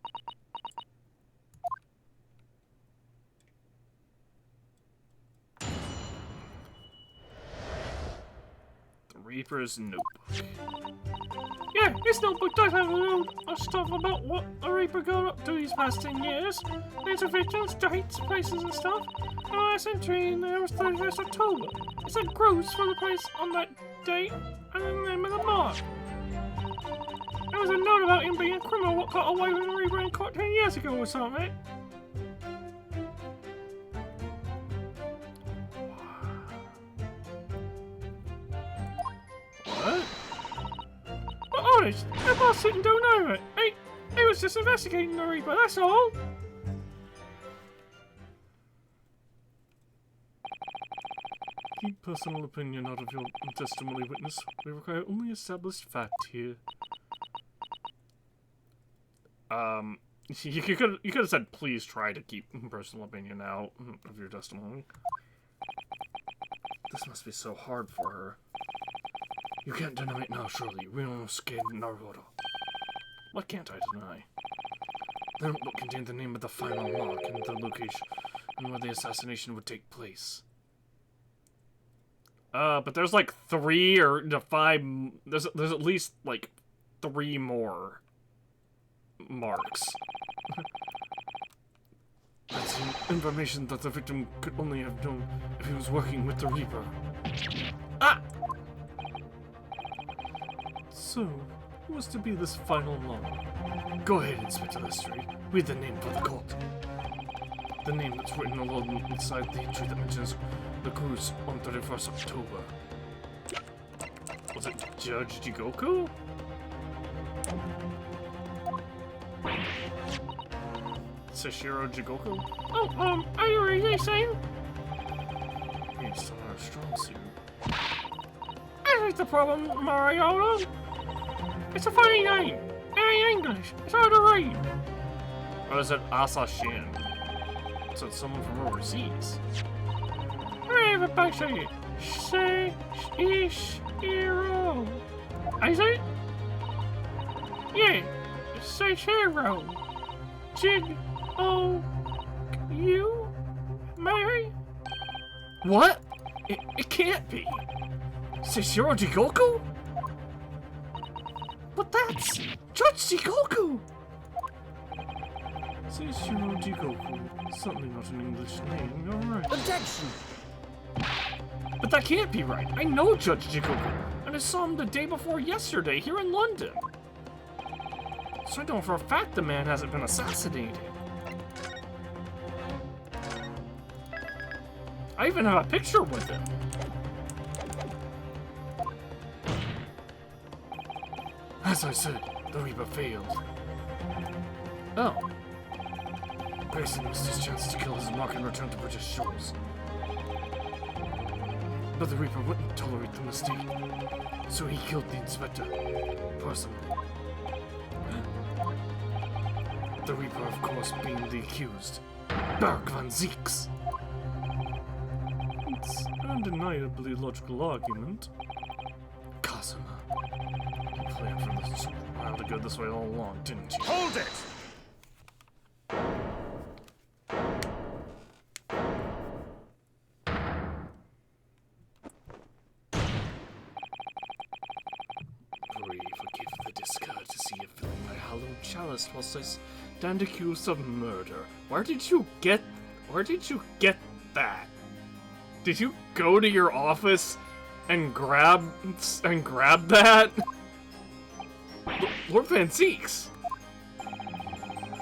The Reaper's notebook. Yeah, this notebook does have a load of stuff about what the Reaper got up to these past 10 years. Names of victims, dates, places and stuff. And last entry in there was 31st October. It said gross for the place on that date and the name of the mark. There was a note about him being a criminal what got away with the Reaper in court 10 years ago or something. What? But honest, the boss didn't do none of it. He was just investigating the Reaper, that's all. Keep personal opinion out of your testimony, witness. We require only established fact here. You could have said, please try to keep personal opinion out of your testimony. This must be so hard for her. You can't deny it now, surely. We don't scared Naruto. What can't I deny? The notebook contained the name of the final mark and the location and where the assassination would take place. But there's like 3 or 5. There's at least like 3 more marks. That's information that the victim could only have known if he was working with the Reaper. Ah! So, who was to be this final mark? Go ahead, Inspector Lestrade. Read the name for the court. The name that's written alongside the entry that mentions the cruise on 31st October. Was it Judge Jigoku? Sashiro Jigoku? Oh, are you really saying? It's not a strong suit. That is the problem, Mariota. It's a funny name. It ain't English. It's hard to read. Or is it Asashin? So it's someone from overseas. I have a back say it. Sashiro. Is it? Yeah. Sashiro. Jig-O-U? Mary? What? It can't be. Sashiro Jigoku? But that's Judge Jigoku! Sashiro Jigoku. Certainly not an English name, you're right. Objection! But that can't be right. I know Judge Jigoku. And I saw him the day before yesterday here in London. So I know for a fact the man hasn't been assassinated. I even have a picture with him. As I said, the Reaper failed. Oh. Grayson missed his chance to kill his mark and return to British shores. But the Reaper wouldn't tolerate the mistake, so he killed the Inspector, personally. The Reaper, of course, being the accused, Berg van Zieks. It's an undeniably logical argument. Cosima. You planned for this while to go this way all along, didn't you? Hold it! Pray forgive the discourtesy of filling my hallowed chalice whilst I stand accused of murder. Where did you get that? Did you go to your office and grab that? Lord Van Zieks!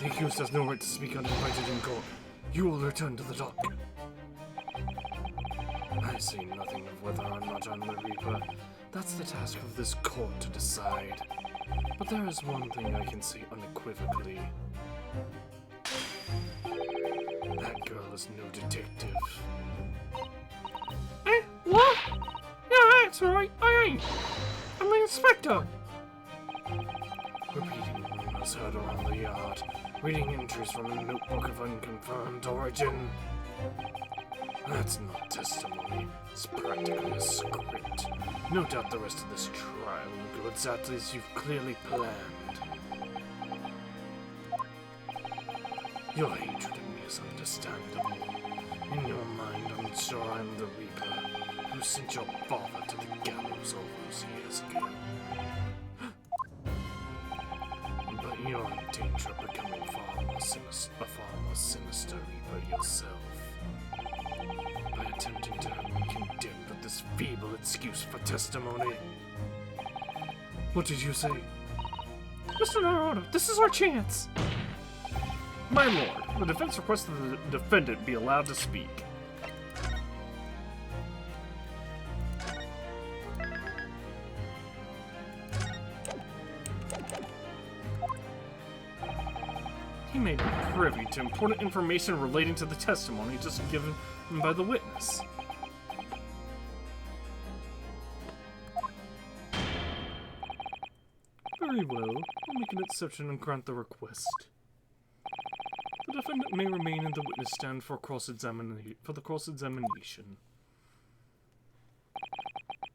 The accused has no right to speak uninvited in court. You will return to the dock. I say nothing of whether or not I'm the Reaper. That's the task of this court to decide. But there is one thing I can say unequivocally. That girl is no detective. Eh? What? Yeah, that's right. I ain't. I'm an inspector. Repeating rumors heard around the yard. Reading entries from a notebook of unconfirmed origin. That's not testimony. It's practically a script. No doubt the rest of this trial will go exactly as you've clearly planned. Your hatred of me is understandable. In your mind, I'm sure I'm the Reaper who sent your father to the gallows all those years ago. But you're in danger of becoming a far more sinister Reaper yourself. By attempting to have me condemned with this feeble excuse for testimony. What did you say? Mr. Naruto, this is our chance. My lord, the defense requests that the defendant be allowed to speak. He may be privy to important information relating to the testimony just given by the witness. Very well, I'll make an exception and grant the request. The defendant may remain in the witness stand for the cross-examination.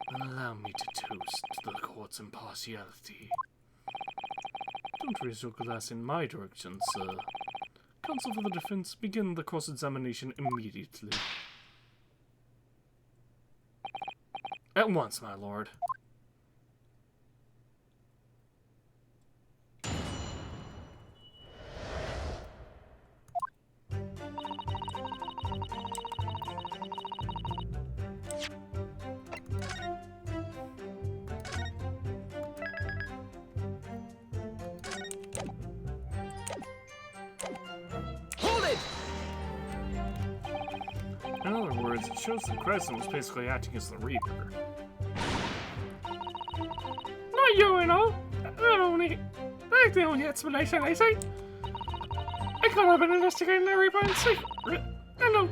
And allow me to toast the court's impartiality. Don't raise your glass in my direction, sir. Counsel for the defense, begin the cross-examination immediately. At once, my lord. In other words, it shows that Crescent was basically acting as the Reaper. Not you, you know. That's the only explanation I see. I could have been investigating the Reaper in secret. I know.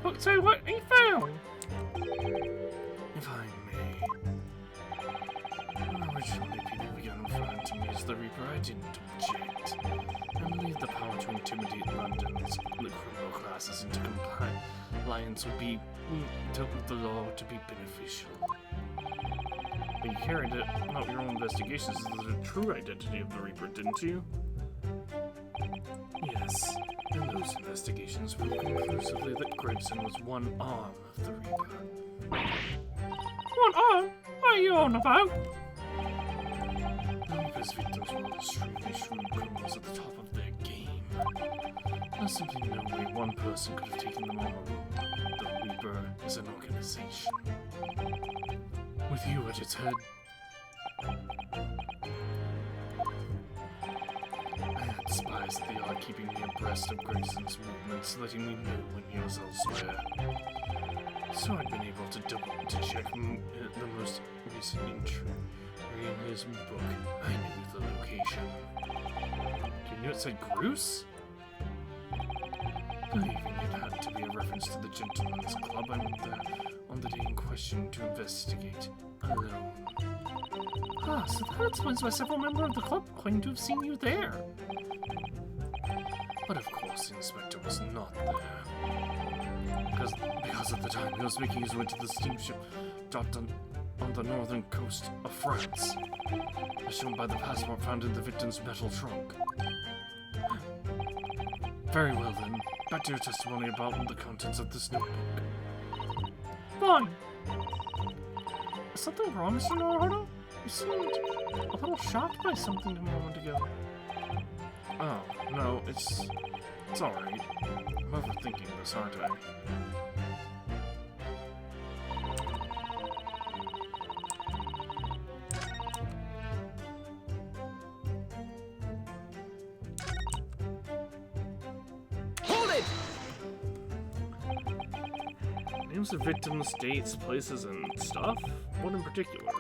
But say what he found. If I may. Originally, people began referring to me as the Reaper. I didn't object. I believe the power to intimidate London's criminal classes into compliance would be dealt with the law to be beneficial. But you carried out your own investigations into the true identity of the Reaper, didn't you? Yes, and those investigations proved conclusively that Gregson was one arm of the Reaper. One arm? What are you on about? The Reaper's victims were all extremely shrewd criminals at the top of their game. There's simply no way one person could have taken them all. The Reaper is an organization. With you at its head, advised that they are keeping me abreast of Gregson's movements, letting me know when he was elsewhere. So I've been able to check the most recent entry in his book. I knew the location. You knew it said Groose? Believing it had to be a reference to the Gentleman's Club, I went there on the day in question to investigate, alone. Ah, so that explains why several members of the club claim to have seen you there. But of course the inspector was not there. Because at the time he was making his way to the steamship docked on the northern coast of France, as shown by the passport found in the victim's metal trunk. Very well then, back to your testimony about the contents of this notebook. Fine. Is something wrong, Mr. Naruto? You seemed a little shocked by something a moment ago. Oh, no, it's alright. I'm overthinking this, aren't I? Hold it! Names of victims, dates, places, and stuff? What in particular?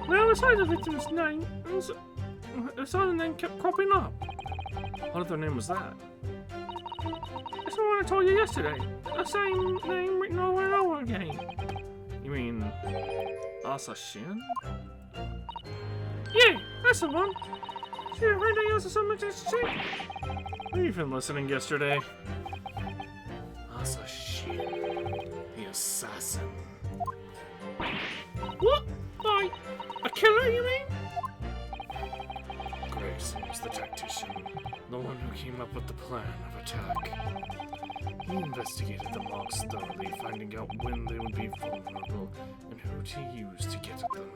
Well, I saw the victim's name, and I saw the name kept cropping up. What other name was that? That's the one I told you yesterday. The same name written over and over again. You mean Asashin? Yeah, that's the one. See if anything else is something to see. Were you even listening yesterday? Asashin, the assassin. What? Like, a killer, you mean? Gregson was the tactician, the one who came up with the plan of attack. He investigated the mobs thoroughly, finding out when they would be vulnerable and who to use to get at them.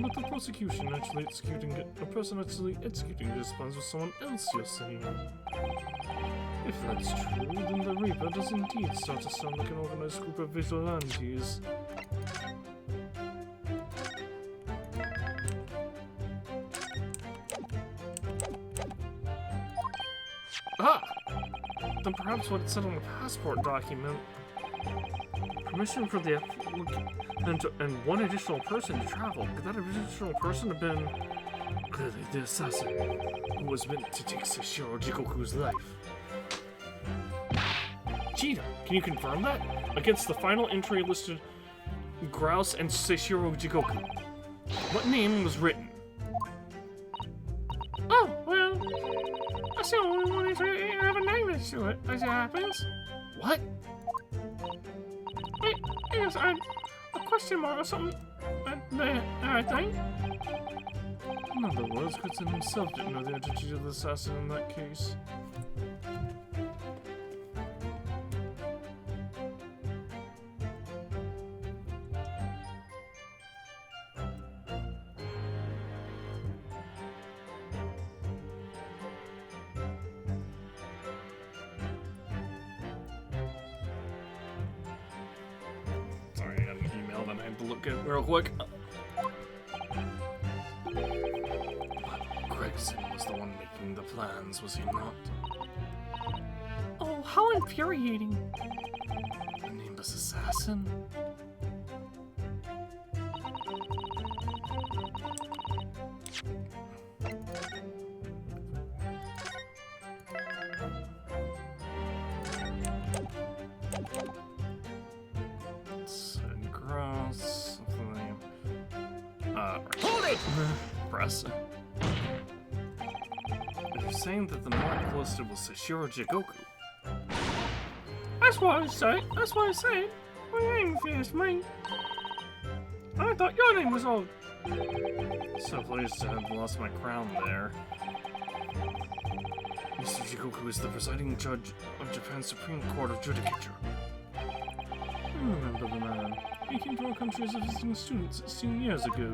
But the prosecution actually a person actually executing this plans was someone else, you're saying. If that's true, then the Reaper does indeed start to sound like an organized group of vigilantes. Ah! Then perhaps what it said on the passport document. Permission for the and one additional person to travel. Could that additional person have been clearly the assassin who was meant to take Sashiro Jigoku's life? Cheetah, can you confirm that? Against the final entry listed Grouse and Sashiro Jigoku. What name was written? Oh, well, that's the only one that have a name next to it, as it happens. What? It is a question mark or something there, I think. In other words, Gretchen himself didn't know the identity of the assassin in that case. Sorry, I got an email that I had to look at real quick. But Gregson was the one making the plans, was he not? Oh, how infuriating. A nameless assassin? And gross. Hold it! Press. You're saying that the mark listed was Sashiro Jigoku. That's what I say. That's what I said. My name fears me. I thought your name was old. So pleased to have lost my crown there. Mr. Jigoku is the presiding judge of Japan's Supreme Court of Judicature. I remember the man. He came to our country as a visiting student 16 years ago.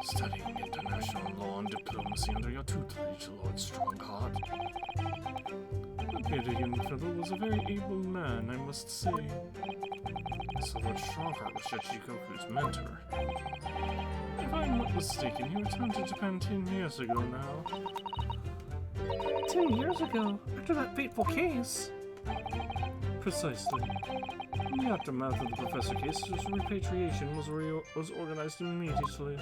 Studying international law and diplomacy under your tutelage, Lord Strongheart. The bearded young fellow was a very able man, I must say. So Lord Strongheart was Jikoku's mentor. If I'm not mistaken, he returned to Japan 10 years ago now. 10 years ago, after that fateful case. Precisely. In the aftermath of the Professor case, his repatriation was organized immediately.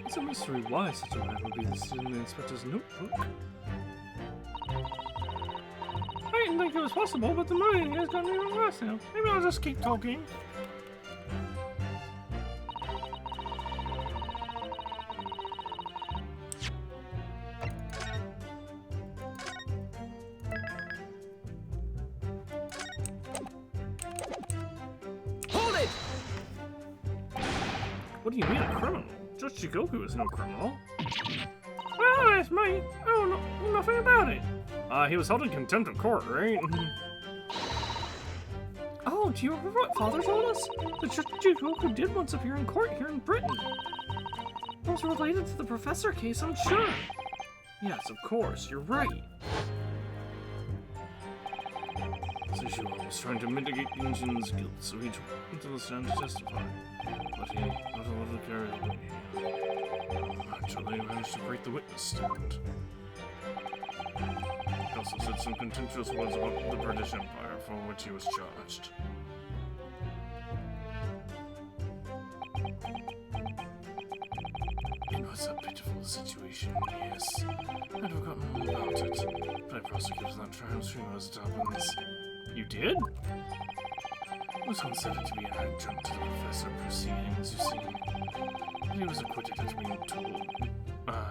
It's a mystery why such a man would be listed in the inspector's notebook. I didn't think it was possible, but the money has gotten even worse now. Maybe I'll just keep talking. Hold it! What do you mean a criminal? Judge Jikoku is no criminal. Well, that's me. I don't know nothing about it. He was held in contempt of court, right? Oh, do you remember what Father told us? The Jikoku did once appear in court here in Britain. It was related to the Professor case, I'm sure. Yes, of course, you're right. Sishiwa was trying to mitigate Injin's guilt, so he took him to the stand to testify. But he got a little carried away. Actually, managed to break the witness stand. He also said some contemptuous words about the British Empire, for which he was charged. It was a pitiful situation, yes. I'd forgotten all about it, but I prosecuted that trial as soon as it happens. You did? It was considered to be an adjunct to the Professor proceedings, you see. But he was acquitted after being told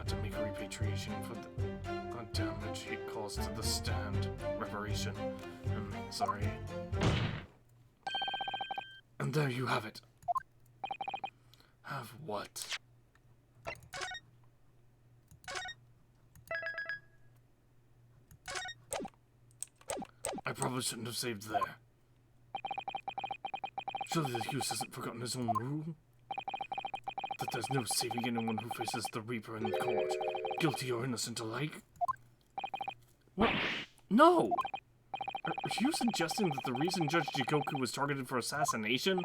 to make a repatriation for the damage he caused to the stand. Reparation. Sorry. And there you have it. Have what? I probably shouldn't have saved there. Surely the Hughes hasn't forgotten his own rule? That there's no saving anyone who faces the Reaper in court, guilty or innocent alike? What? No! Are you suggesting that the reason Judge Jikoku was targeted for assassination?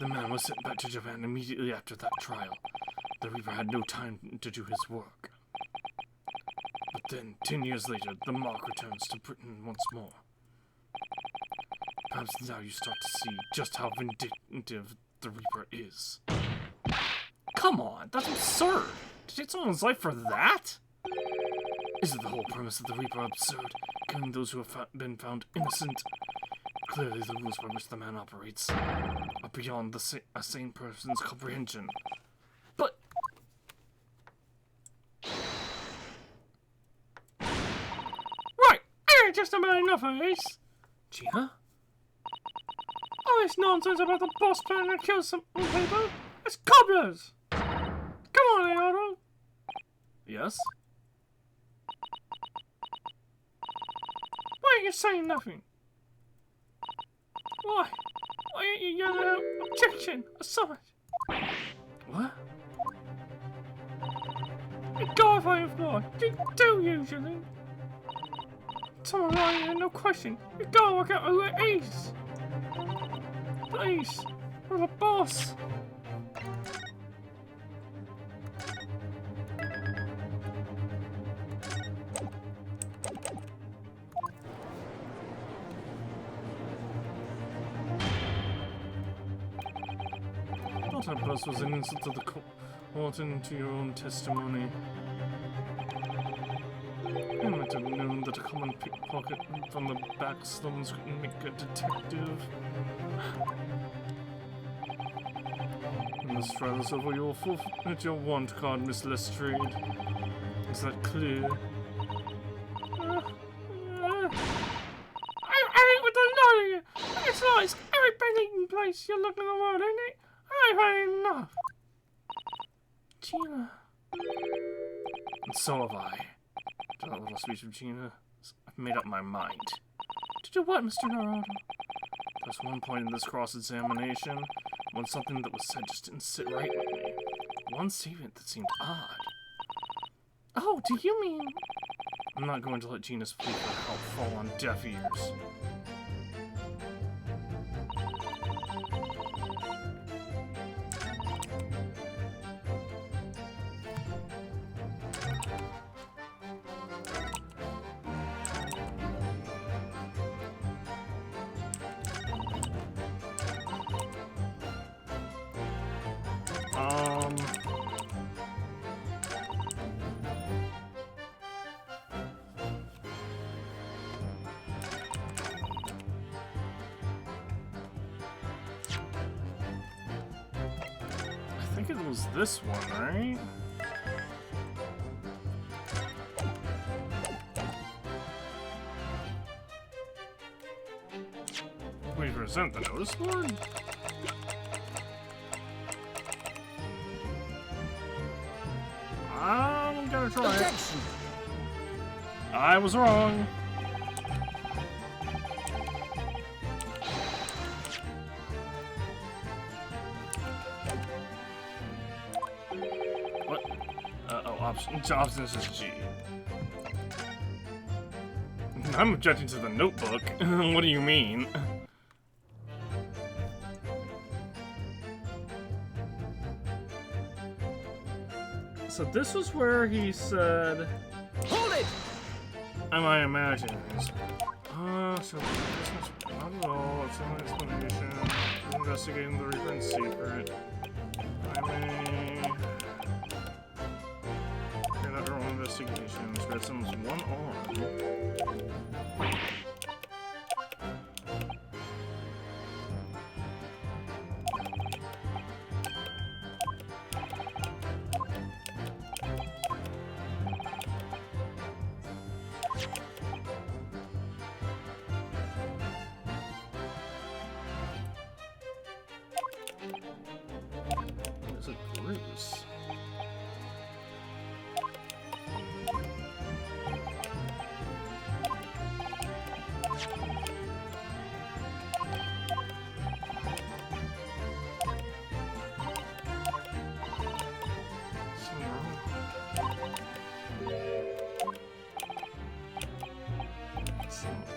The man was sent back to Japan immediately after that trial. The Reaper had no time to do his work. But then, 10 years later, the mark returns to Britain once more. Perhaps now you start to see just how vindictive the Reaper is. Come on, that's absurd! To take someone's life for that? Isn't the whole premise of the Reaper absurd, killing those who have been found innocent? Clearly the rules by which the man operates are beyond a sane person's comprehension. But... Right, I ain't just about enough of this. Gina? All this nonsense about the boss plan to kill some people, it's cobblers! Come on, Leonardo. Yes? Why are you saying nothing? Why? Why ain't you yelling out objection or something? What? You go if I imply. You do usually. Someone lying here, no question. You gotta work out who it is. Please. Or the boss. Not our boss was an insult to the court and to your own testimony. I might have known that a common pickpocket from the back slums couldn't make a detective. When this trial is over, you will forfeit your want card, Miss Lestrade. Is that clear? I ain't with the lot of you. It's like every bed-eating place you look in the world, ain't it? I've had enough. Gina. And so have I. After that little speech of Gina, I've made up my mind. To do what, Mr. Naruto? There was one point in this cross-examination when something that was said just didn't sit right with me. One statement that seemed odd. Oh, do you mean... I'm not going to let Gina's plea for help fall on deaf ears. I think it was this one, right? We present the notice board? I'm gonna try it. Objection! I was wrong. What? Options is G. I'm objecting to the notebook. What do you mean? So this was where he said, Hold it! am I imagining this? So this is not at all. It's an explanation. Investigating the Reaper in secret. I may carry out her own investigations. Red Simmons' one arm. There's a Bruce.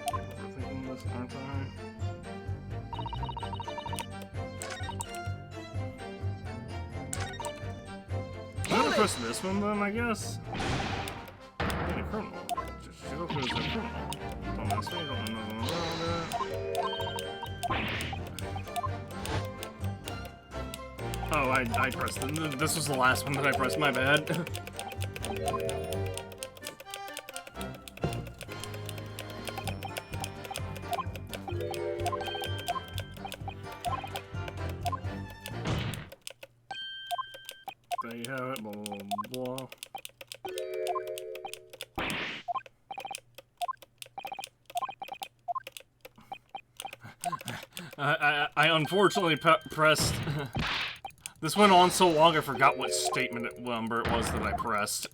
Overthinking this, aren't I? I'm gonna press this one then, I guess. I'm a criminal. Just show up as a criminal. Don't ask me, don't know nothing about it. Oh, I pressed it. This was the last one that I pressed, my bad. There you have it, blah, blah, blah. I unfortunately pressed... This went on so long I forgot what statement number it was that I pressed.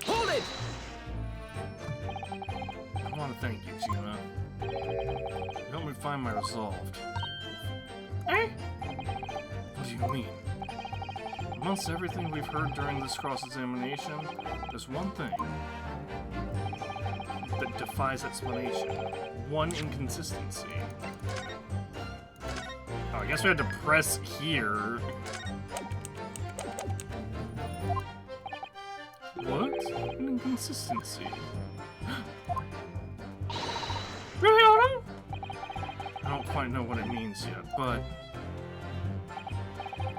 Hold it! I want to thank you, Gina. You helped me find my resolve. Eh? What do you mean? Amongst everything we've heard during this cross-examination, there's one thing that defies explanation. One inconsistency. Oh, I guess we had to press here. What? An inconsistency. Really, Autumn? I don't quite know what it means yet, but...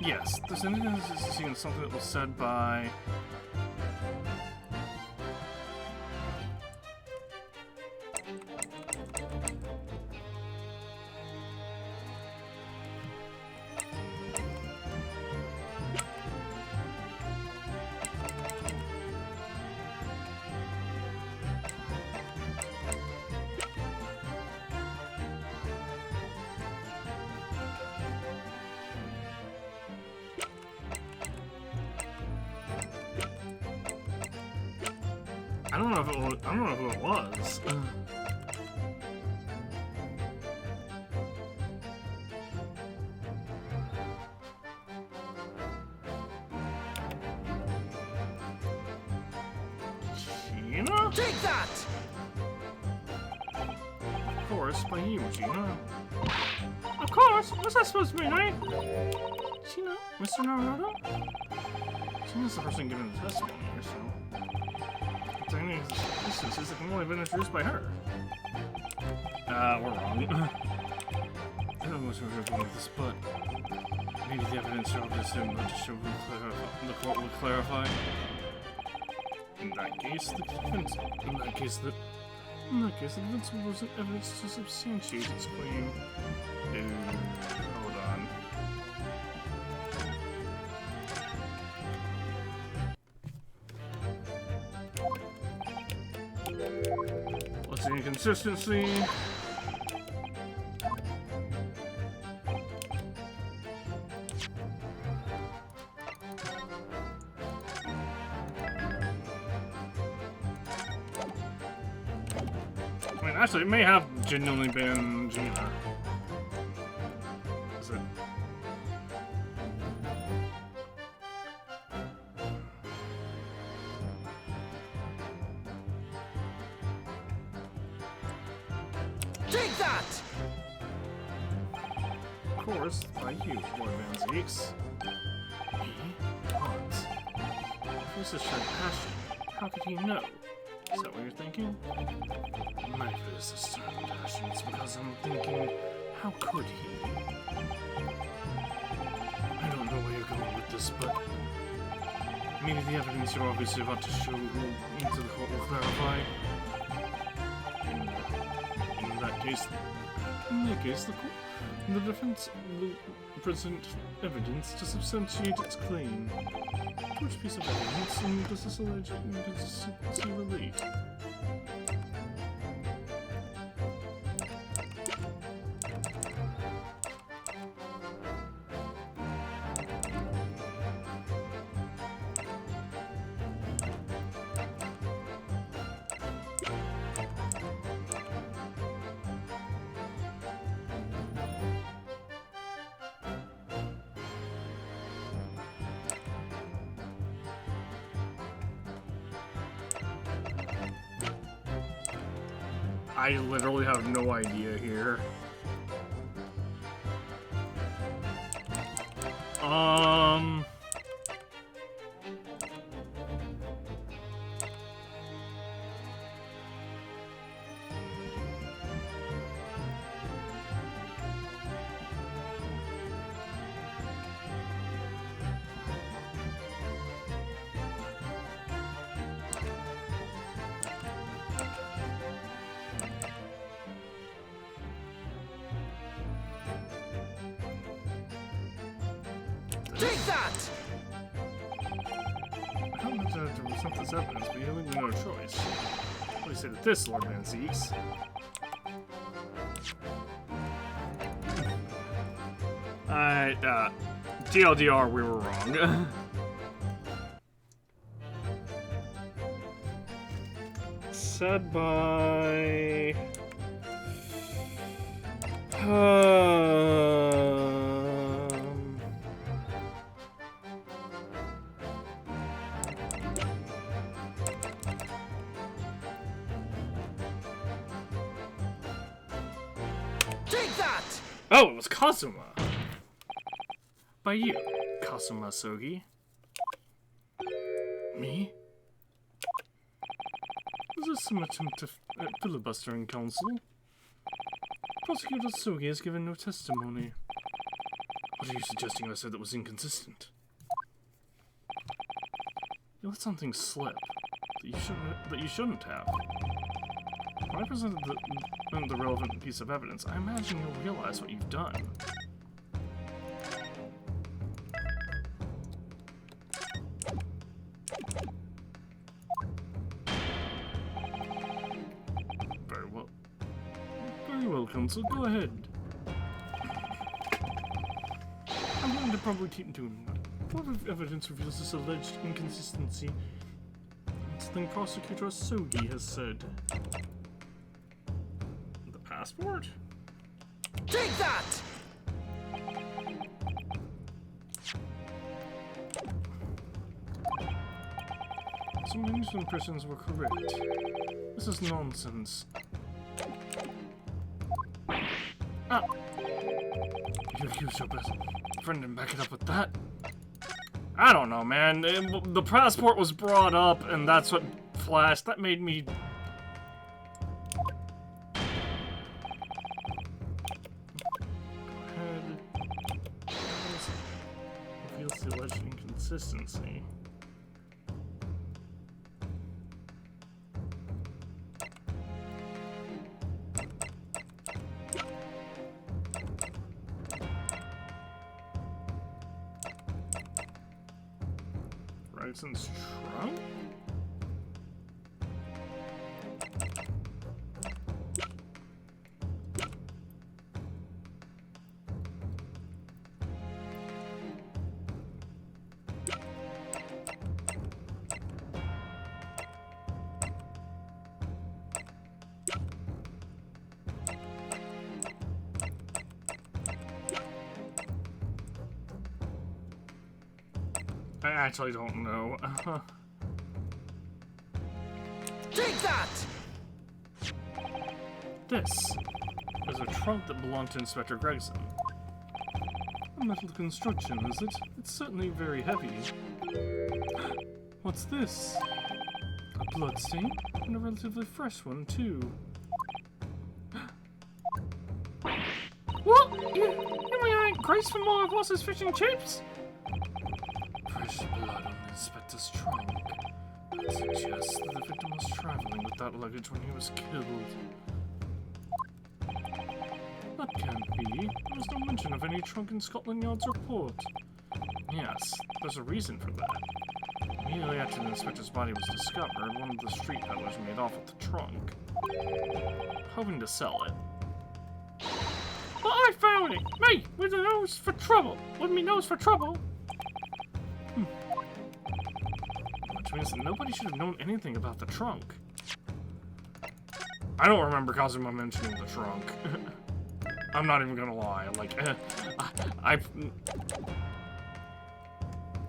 Yes, there's an inconsistency in something that was said by... I don't know who it was. Gina? Take that! Of course, by you, Gina. Of course. What's that supposed to mean, right? Gina? Mr. Naruto? Gina's the person giving the testimony here, so... To any instances that can only have been introduced by her. We're wrong. I don't know what's we're going with this, but... Maybe the evidence showed this him, but just the court will clarify. In that case, the defense... In that case, the defense wasn't evidence to substantiate its claim. Hold on. What's the inconsistency? I mean, actually, it may have genuinely been Gina. Is it? Take that! Of course, by you, Lord Van Zeeks. Me? What? If this is shared passion, how could he know? Is that what you're thinking? Maybe it's this time passion. It's because I'm thinking, how could he? I don't know where you're going with this, but maybe the evidence you're obviously about to show into the court will clarify. In that case, the defense will present evidence to substantiate its claim. Which piece of evidence does this alleged inconsistency relate? I literally have no idea here. Take that! I don't know to present this evidence, but you have no choice. What do you say to this, Lord Van Zeeks? TLDR, we were wrong. Said by... Take that! Oh, it was Kazuma! By you, Kazuma Sogi. Me? Was this some attempt at filibustering counsel? Prosecutor Sogi has given no testimony. What are you suggesting I said that was inconsistent? You let something slip that you shouldn't have. When I presented the relevant piece of evidence, I imagine you'll realize what you've done. Very well. Very well, Counsel. Go ahead. I'm going to probably keep doing that. What if evidence reveals this alleged inconsistency? Something Prosecutor Sogi has said. The passport? Take that! so many impressions were correct. This is nonsense. Ah! You accused your best friend and back it up with that? I don't know, man. The passport was brought up, and that's what flashed. That made me... Go ahead. Reveals the alleged inconsistency. Bryson's trunk? I actually don't know. Take that! This is a trunk that belonged to Inspector Gregson. A metal construction, is it? It's certainly very heavy. What's this? A bloodstain? And a relatively fresh one, too. What? You mean ain't Grace from my boss's fish and chips? Fresh blood on the inspector's trunk. That suggests that the victim was traveling with that luggage when he was killed. That can't be. There was no mention of any trunk in Scotland Yard's report. Yes, there's a reason for that. Immediately after the inspector's body was discovered, one of the street peddlers made off with the trunk, hoping to sell it. But I found it! Me, with a nose for trouble! With me nose for trouble! Which means that nobody should have known anything about the trunk. I don't remember Kazuma mentioning the trunk. I'm not even gonna lie. Like,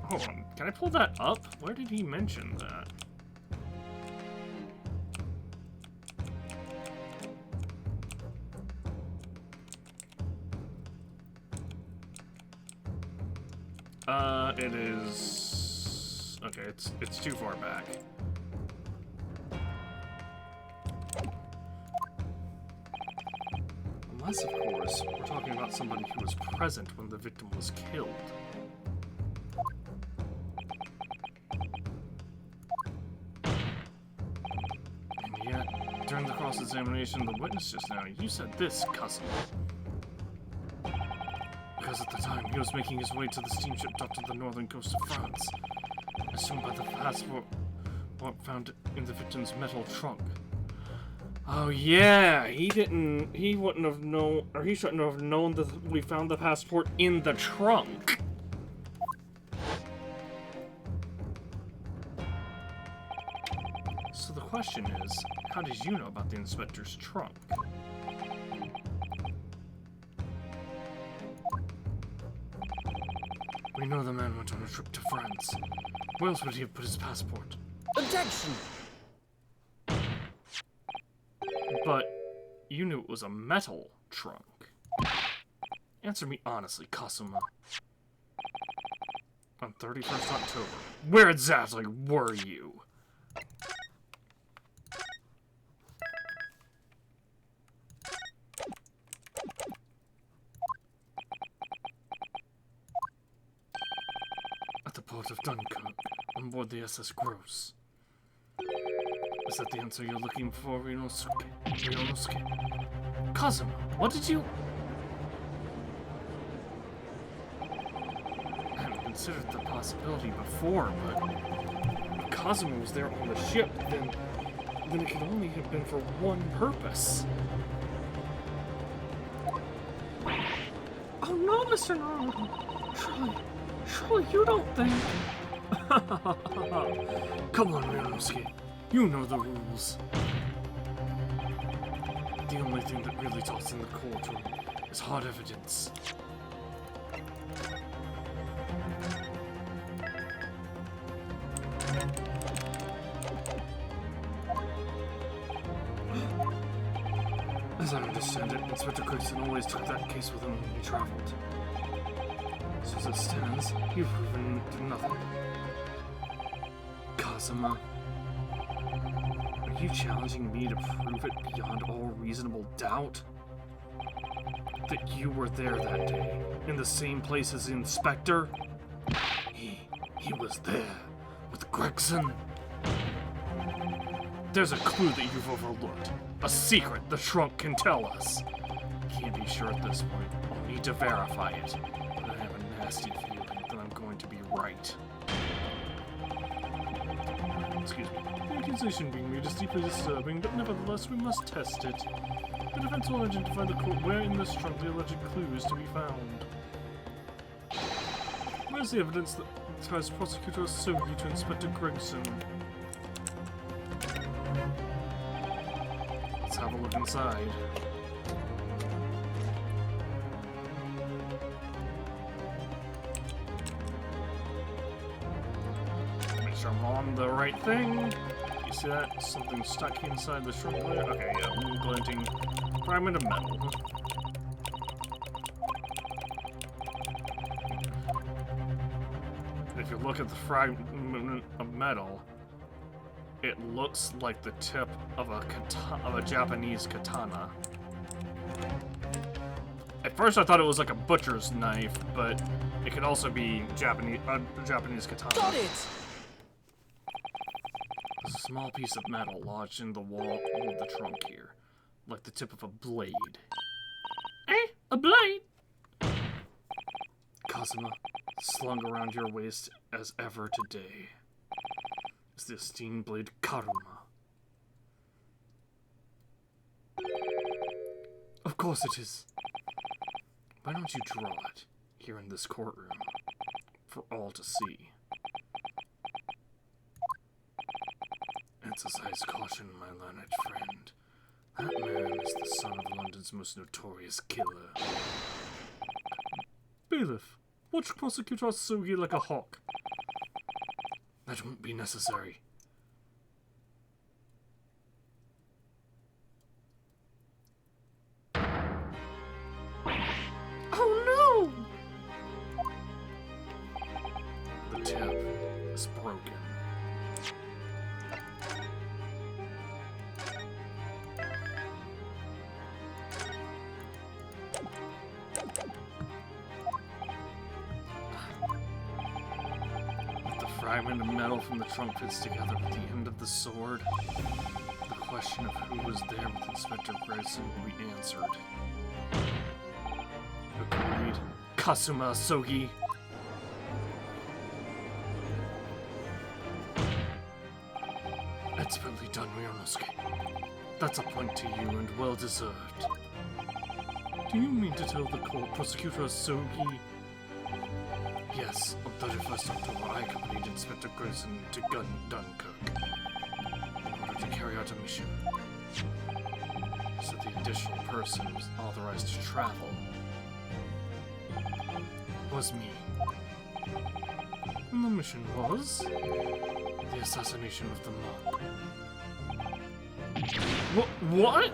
hold on. Can I pull that up? Where did he mention that? It is... Okay, it's too far back. Unless, of course, we're talking about somebody who was present when the victim was killed. And yet, during the cross-examination of the witness just now, you said this, cousin. Because at the time, he was making his way to the steamship docked to the northern coast of France, as shown by the passport found in the victim's metal trunk. Oh yeah, he wouldn't have known, or he shouldn't have known that we found the passport in the trunk. So the question is, how did you know about the inspector's trunk? We know the man went on a trip to France. Where else would he have put his passport? Objection! But you knew it was a metal trunk. Answer me honestly, Kazuma. On 31st October, where exactly were you? At the port of Dunkirk, on board the SS Gross. Is that the answer you're looking for, Ryunosuke? Kazuma, what did you... I hadn't considered the possibility before, but if Kazuma was there on the ship, then it could only have been for one purpose. Oh no, Mr. Naruto! Surely you don't think... Come on, Ryunosuke. You know the rules. The only thing that really talks in the courtroom is hard evidence. understand it, Inspector Gregson always took that case with him when he traveled. So as it stands, you've proven nothing. Kazuma, are you challenging me to prove it beyond all reasonable doubt? That you were there that day, in the same place as the Inspector? He was there, with Gregson. There's a clue that you've overlooked. A secret the trunk can tell us. Can't be sure at this point. I'll need to verify it. But I have a nasty feeling that I'm going to be right. Excuse me. The accusation being made is deeply disturbing, but nevertheless we must test it. The defense will identify the court where in this trunk the alleged clue is to be found. Where's the evidence that ties Prosecutor Sogi to Inspector Gregson? Let's have a look inside. Make sure I'm on the right thing. You see that? Something stuck inside the trunk there? Okay, yeah, glinting fragment of metal. If you look at the fragment of metal, it looks like the tip of a Japanese katana. At first I thought it was like a butcher's knife, but it could also be Japanese katana. Got it! There's a small piece of metal lodged in the wall of the trunk here, like the tip of a blade. Eh? A blade? Kazuma, slung around your waist as ever today, is the esteemed blade Karuma. Of course it is. Why don't you draw it here in this courtroom for all to see? Exercise caution, my learned friend. That man is the son of London's most notorious killer. Bailiff, watch Prosecutor Sogi like a hawk. That won't be necessary. Oh The tip is broken. Fragment of metal from the trunk fits together with the end of the sword. The question of who was there with Inspector Gregson will be answered. Agreed. Kazuma Sogi. Expertly done, Ryunosuke. That's a point to you and well deserved. Do you mean to tell the court Prosecutor Sogi? Yes, on 31st October, I accompanied Inspector Gregson to Dunkirk in order to carry out a mission. So the additional person was authorized to travel was me. And the mission was the assassination of the monk. What?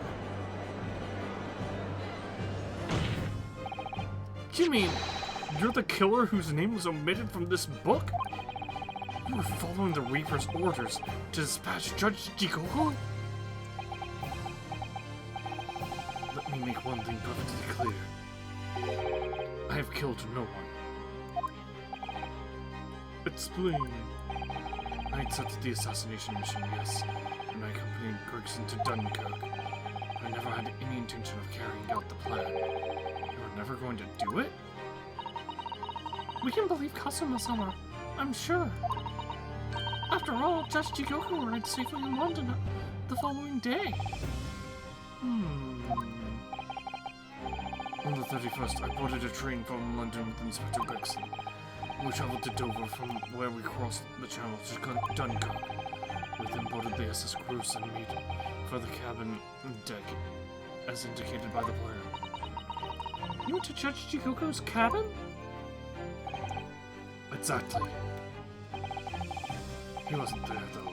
You mean you're the killer whose name was omitted from this book? You were following the Reaper's orders to dispatch Judge Jikoku? Let me make one thing perfectly clear. I have killed no one. Explain. I accepted the assassination mission, yes, and I accompanied Gregson to Dunkirk. I never had any intention of carrying out the plan. You were never going to do it? We can believe Kazuma-sama, I'm sure. After all, Judge Jikoku arrived safely in London the following day. On the 31st, I boarded a train from London with Inspector Gregson. We traveled to Dover, from where we crossed the channel to Dunkirk. We then boarded the SS Cruise and made for the cabin deck, as indicated by the plan. You went to Judge Jikoku's cabin? Exactly. He wasn't there, though.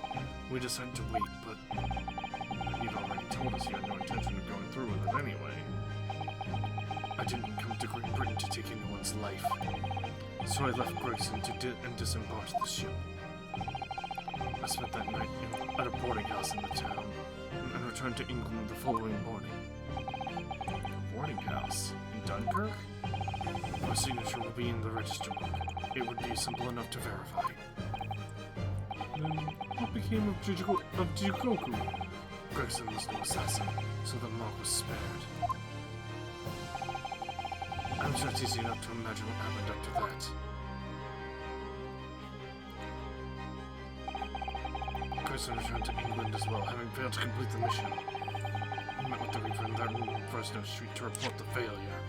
We decided to wait, but he'd already told us you had no intention of going through with it anyway. I didn't come to Great Britain to take anyone's life, so I left Gregson and disembarked the ship. I spent that night at a boarding house in the town, and returned to England the following morning. A boarding house? In Dunkirk? My signature will be in the register book. It would be simple enough to verify. Then, what became of Jikoku? Gregson was no assassin, so the mark was spared. I'm sure it's easy enough to imagine what happened after that. Gregson returned to England as well, having failed to complete the mission. He met with the Reaper in that room on Fresno Street to report the failure.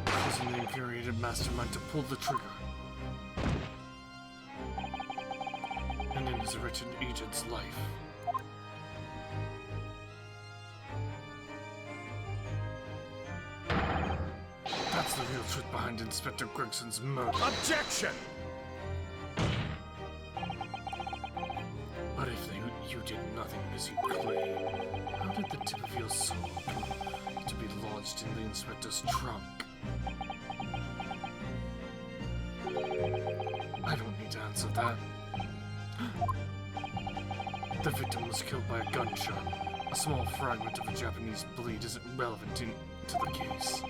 Causing the infuriated mastermind to pull the trigger. And in his wretched agent's life. That's the real truth behind Inspector Gregson's murder. Objection! But if you did nothing as you claim, how did the tip of your soul come to be lodged in the inspector's trunk? I don't need to answer that. The victim was killed by a gunshot. A small fragment of a Japanese blade isn't relevant to the case.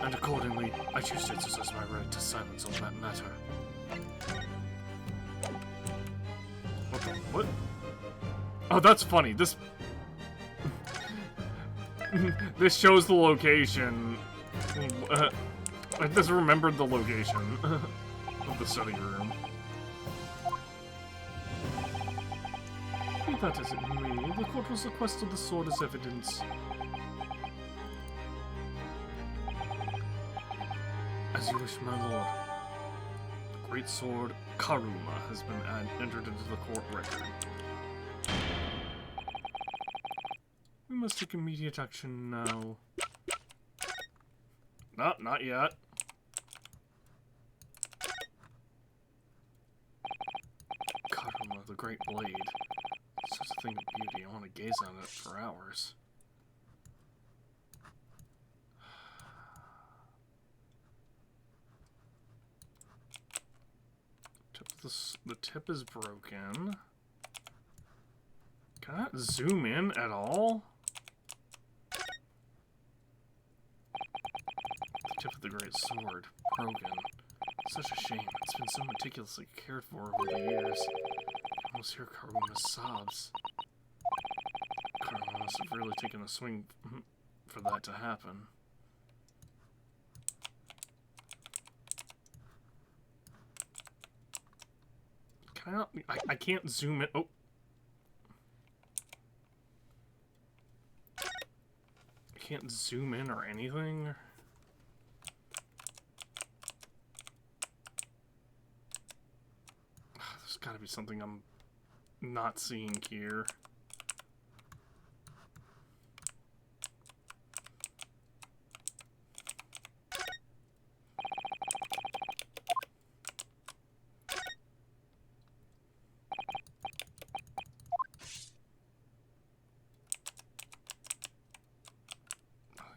And accordingly, I choose to exercise my right to silence on that matter. What? Oh, that's funny. This shows the location. I just remembered the location of the study room. Be that as it may, the court was requested the sword as evidence. As you wish, my lord. The great sword Karuma has been entered into the court record. We must take immediate action now. Not yet. Karuma, the great blade. Such a thing of beauty. I want to gaze on it for hours. The tip is broken. Can I not zoom in at all? The tip of the great sword, broken. Such a shame. It's been so meticulously cared for over the years. I almost hear Karuma's sobs. Karuma must have really taken a swing for that to happen. I can't zoom in. Oh. I can't zoom in or anything. There's gotta be something I'm not seeing here.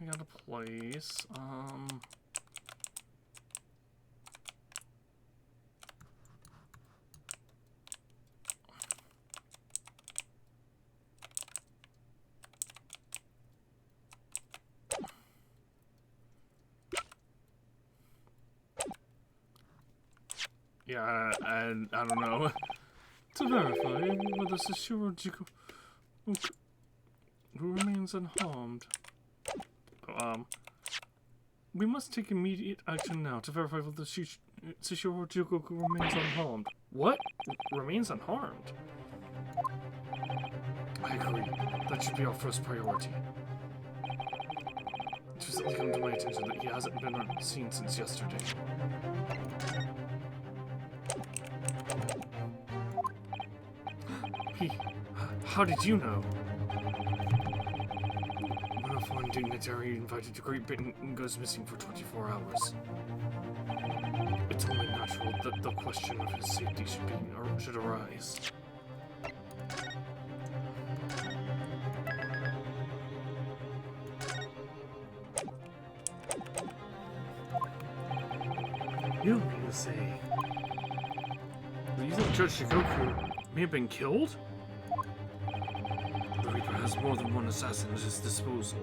I got a place. Yeah, I don't know. To verify whether Sashiro Jiko who remains unharmed. We must take immediate action now to verify whether Sashiro Jikoku remains unharmed. What? Remains unharmed? I agree. That should be our first priority. It's recently come to my attention that he hasn't been seen since yesterday. How did you know? One of one dignitary invited to Great Britain goes missing for 24 hours. It's only natural that the question of his safety should arise. You don't mean to say... Do you think Judge Shikoku may have been killed? The Reaper has more than one assassin at his disposal.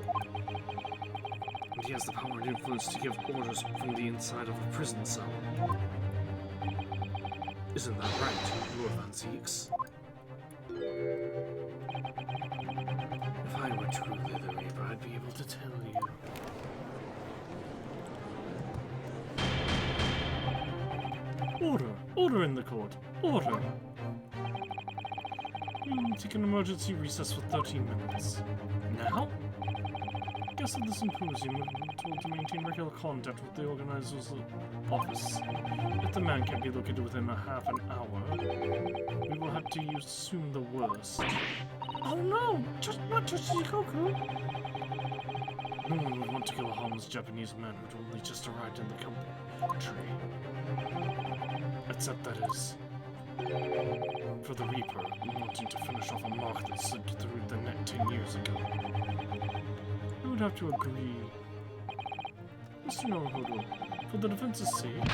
And he has the power and influence to give orders from the inside of a prison cell. Isn't that right, Lord Van Zeeks? If I were truly the Reaper, I'd be able to tell you. Order! Order in the court! Order! Take an emergency recess for 13 minutes. Now? Guests of the symposium have been told to maintain regular contact with the organizer's office. If the man can't be located within a half an hour, we will have to assume the worst. Oh no! Not just Shikoku! No one would want to kill a harmless Japanese man who'd only just arrived in the country. Except that is... for the Reaper, wanting to finish off a mark that slipped through the net 10 years ago. I would have to agree. Mr. Naruhodo, for the defense's sake...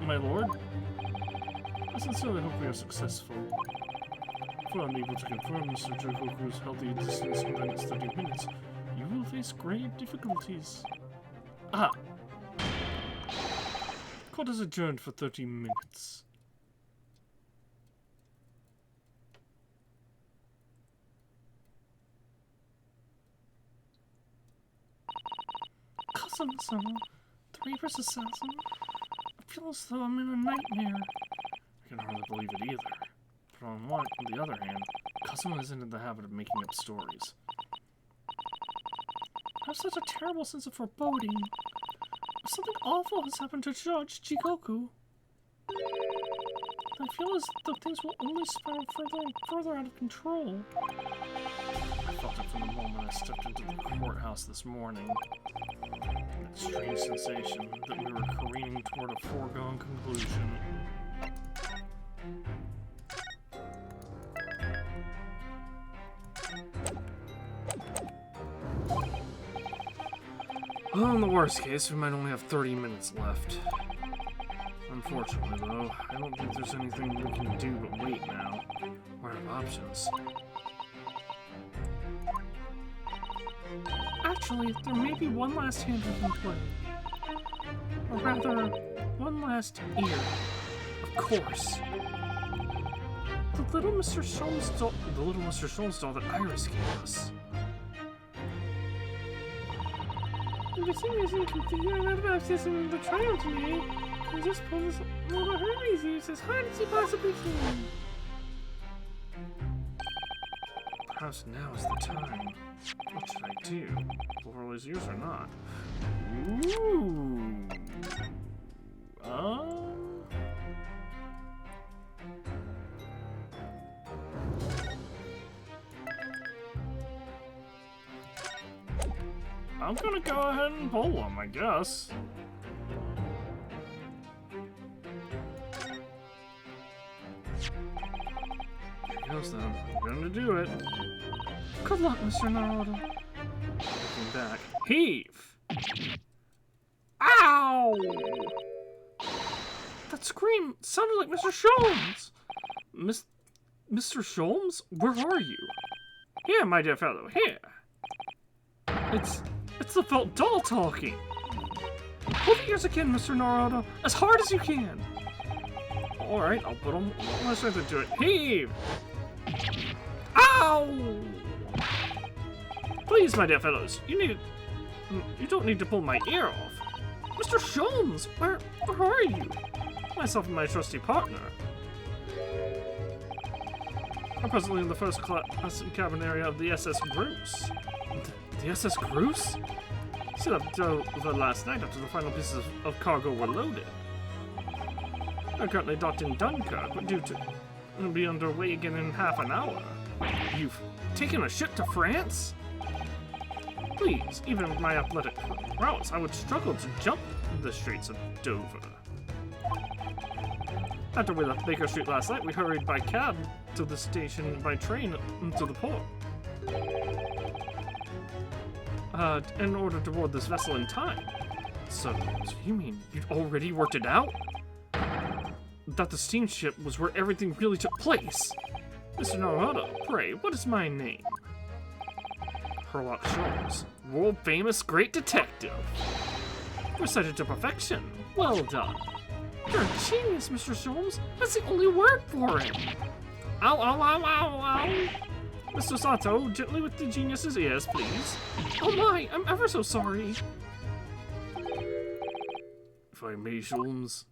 my lord? I sincerely hope we are successful. If we're unable to confirm Mr. Jikoku's healthy distance in the next 30 minutes, you will face grave difficulties. Ah! Court is adjourned for 30 minutes. Cousin-sama, the Reaper's assassin? I feel as though I'm in a nightmare. I can hardly believe it either. But on the other hand, Kazuma isn't in the habit of making up stories. I have such a terrible sense of foreboding. Something awful has happened to Judge Jikoku. I feel as though things will only spiral further and further out of control. I felt it from the moment I stepped into the courthouse this morning. That strange sensation that we were careening toward a foregone conclusion. Well, in the worst case, we might only have 30 minutes left. Unfortunately, though, I don't think there's anything we can do but wait now. We're out of options. Actually, there may be one last hand we can play. Or rather, one last ear. Of course. The little Mr. Sholmes doll that Iris gave us. If the thing isn't configured out of access in the trial today, we just pull this little Hermes use as hard as you possibly can. Perhaps now is the time. What should I do? Plural's ears or not? Ooh. I'm gonna go ahead and pull them, I guess. Here goes then. I'm gonna do it. Good luck, Mr. Naruto. Looking back. Heave! Ow! That scream sounded like Mr. Sholmes! Mr. Sholmes? Where are you? Here, my dear fellow, here! It's the felt doll talking! Pull the ears again, Mr. Naruto, as hard as you can! Alright, I'll put them one last time to do it. Heave! Ow! Please, my dear fellows, you don't need to pull my ear off. Mr. Sholmes, where are you? Myself and my trusty partner. I'm presently in the first class cabin area of the SS Groose. The SS Groose? Set up over last night after the final pieces of cargo were loaded. I'm currently docked in Dunkirk, but due to be underway again in half an hour. You've taken a ship to France? Please, even with my athletic prowess, I would struggle to jump the Straits of Dover. After we left Baker Street last night, we hurried by cab to the station and by train to the port. In order to board this vessel in time. So you mean you'd already worked it out? That the steamship was where everything really took place? Mr. Naruto, pray, what is my name? Sherlock Holmes, world-famous great detective. Recited to perfection. Well done. You're a genius, Mr. Holmes. That's the only word for it. Ow, ow, ow, ow, ow. Mr. Sato, gently with the genius's ears, please. Oh my, I'm ever so sorry. If I may, Holmes.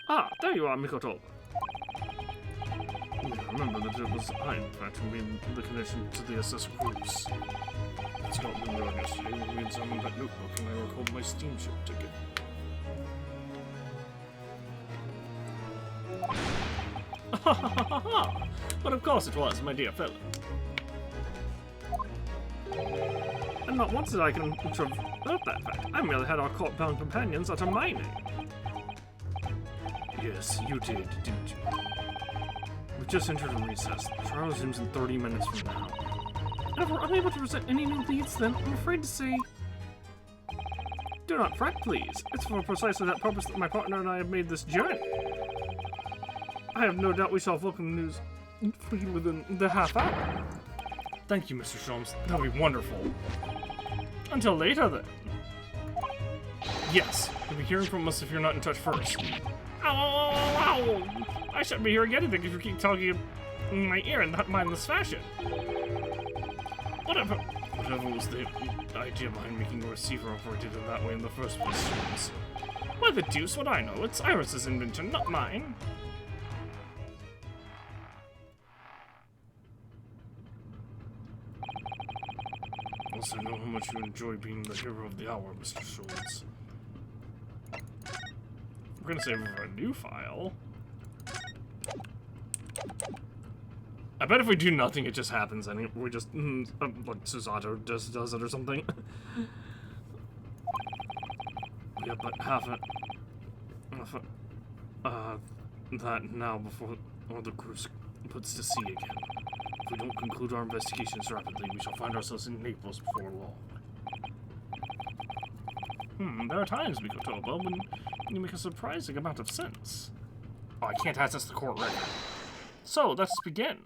Ah, there you are, Mikoto. Remember that it was I, in fact, who made the connection to the SS groups. It's not been done yesterday when we examined that notebook and I recalled my steamship ticket. But of course it was, my dear fellow. And not once did I contrive that fact. I merely had our court-bound companions utter my name. Yes, you did, didn't you? We just entered a recess. The trial resumes in 30 minutes from now. And if we're unable to present any new leads, then I'm afraid to say... Do not fret, please. It's for precisely that purpose that my partner and I have made this journey. I have no doubt we shall have welcome news within the half hour. Thank you, Mr. Sholmes. That'll be wonderful. Until later, then. Yes, you'll be hearing from us if you're not in touch first. Ow, ow, ow, ow. I shouldn't be hearing anything if you keep talking in my ear in that mindless fashion. Whatever was the idea behind making the receiver operated in that way in the first place, Sholmes? Why the deuce would I know? It's Iris's invention, not mine. Also know how much you enjoy being the hero of the hour, Mr. Schultz. We're gonna save it for a new file. I bet if we do nothing, it just happens, and we just, like, Susato just does it or something. Yeah, but half it, that now before the cruise puts to sea again. If we don't conclude our investigations rapidly, we shall find ourselves in Naples before long. There are times, Mikotoba, when you make a surprising amount of sense. Oh, I can't access the court record. So, let us begin.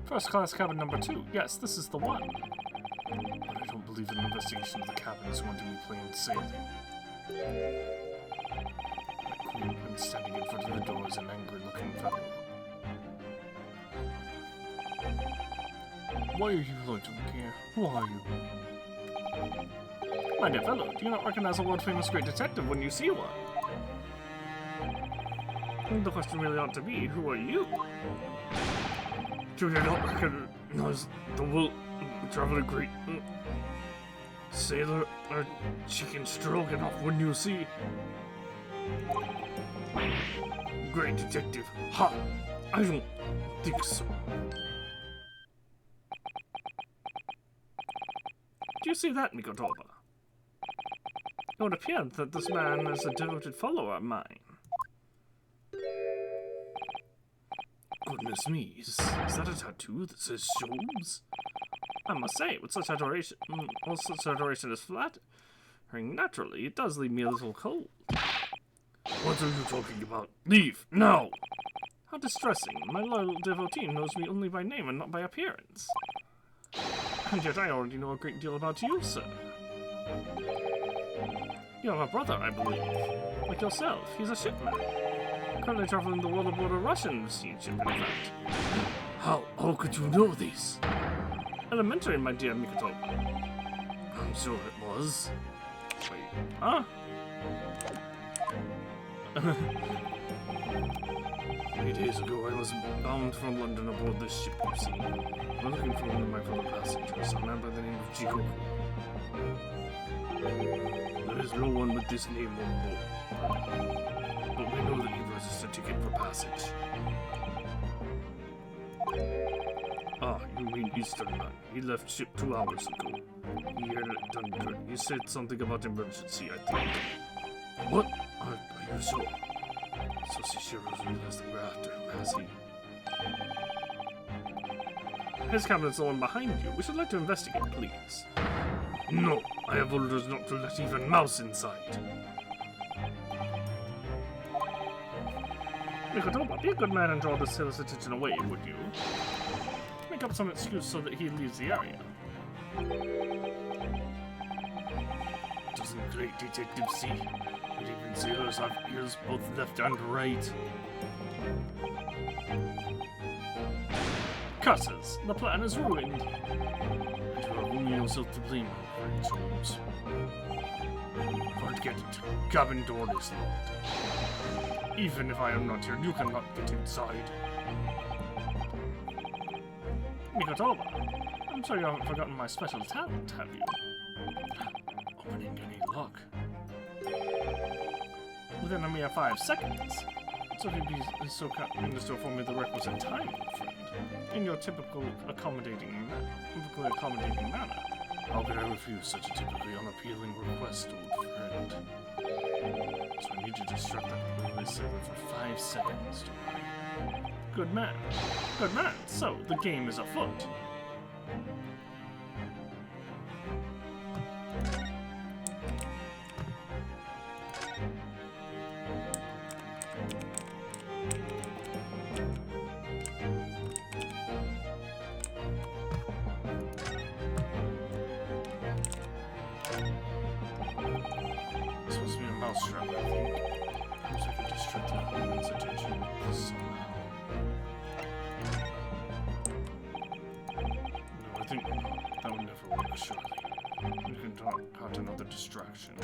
First class cabin number 2. Yes, this is the one. But I don't believe an investigation of the cabin is going to be plain sailing. That queen standing in front of the door is an angry-looking fellow. Why are you loitering here? Who are you? My dear fellow, do you not recognize a world-famous great detective when you see one? The question really ought to be, who are you? Do you not recognize the world-traveling great sailor or chicken stroganoff when you see? Great detective. Ha! I don't think so. Do you see that, Mikotoba? It would appear that this man is a devoted follower of mine. Goodness me, is that a tattoo that says Sholmes? I must say, with such adoration, is flattering, naturally, it does leave me a little cold. What are you talking about? Leave, now! How distressing. My loyal devotee knows me only by name and not by appearance. And yet I already know a great deal about you, sir. You have a brother, I believe. Like yourself, he's a shipman. Currently traveling the world aboard a Russian steamship, in fact. How could you know this? Elementary, my dear Mikoto. I'm sure it was. Wait, huh? 3 days ago, I was bound for London aboard this ship you see. I'm looking for one of my fellow passengers, a man by the name of Jikoku. There is no one with this name on board. But we know that he purchased a ticket for passage. Ah, you mean Easternman. He left ship 2 hours ago. He had it done good. He said something about emergency, I think. What? Are you so... So Shishiro's realized that we're after him, has he? His cabinet's the one behind you. We should like to investigate, please. No, I have orders not to let even mouse inside. Mikotoba, be a good man and draw the sailor's attention away, would you? Make up some excuse so that he leaves the area. Doesn't great detective see? But even sailors have ears both left and right. Curses! The plan is ruined. And you have only yourself to blame, my friend Jones. Forget it. Cabin door is locked. Even if I am not here, you cannot get inside. Mikotoba, I'm sure you haven't forgotten my special talent, have you? Opening any lock. Within a mere 5 seconds. So if you'd be so kind as to inform me the requisite time, my friend. In your typical accommodating manner. How could I refuse such a typically unappealing request, old friend? So I need you to distract that blue sailor for 5 seconds, do I? Good man. Good man. So, the game is afoot. Mousetrap, I think. Perhaps I could distract the opponent's attention somehow. No, I think that would never work, surely. You can count another distraction.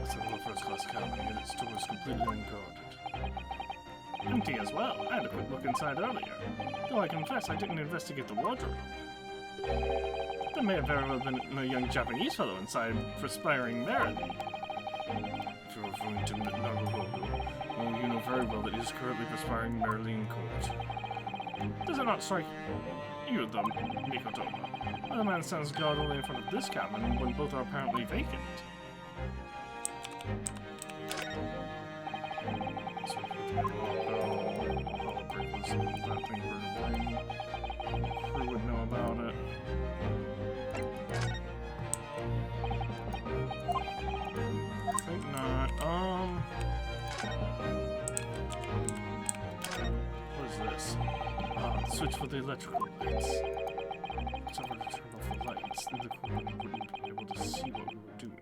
It's a little first-class cabin, and its door is completely unguarded. Empty as well. I had a quick look inside earlier. Though I confess I didn't investigate the wardrobe. There may have very well been a young Japanese fellow inside, perspiring merrily. If you're referring to Naruhodo, well, you know very well that he is currently perspiring merrily in court. Does it not strike you, though, Mikotoba? The man stands guard only in front of this cabin when both are apparently vacant. So that thing for the crew would know about it. I think not. What is this? The switch for the electrical lights. If I were to turn off the lights, then the crew wouldn't be able to see what we were doing.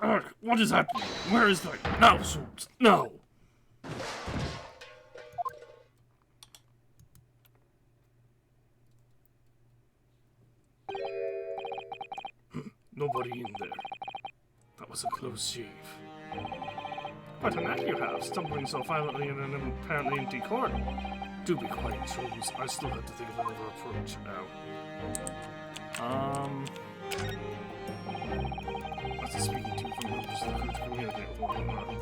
Ark, what is happening? Where is the... No, Swords! No! Nobody in there. That was a close shave. What a knack you have, stumbling so violently in an apparently empty corridor. Do be quiet, Jones. I still have to think of another approach now. After speaking to you from members of the crew to communicate with one another,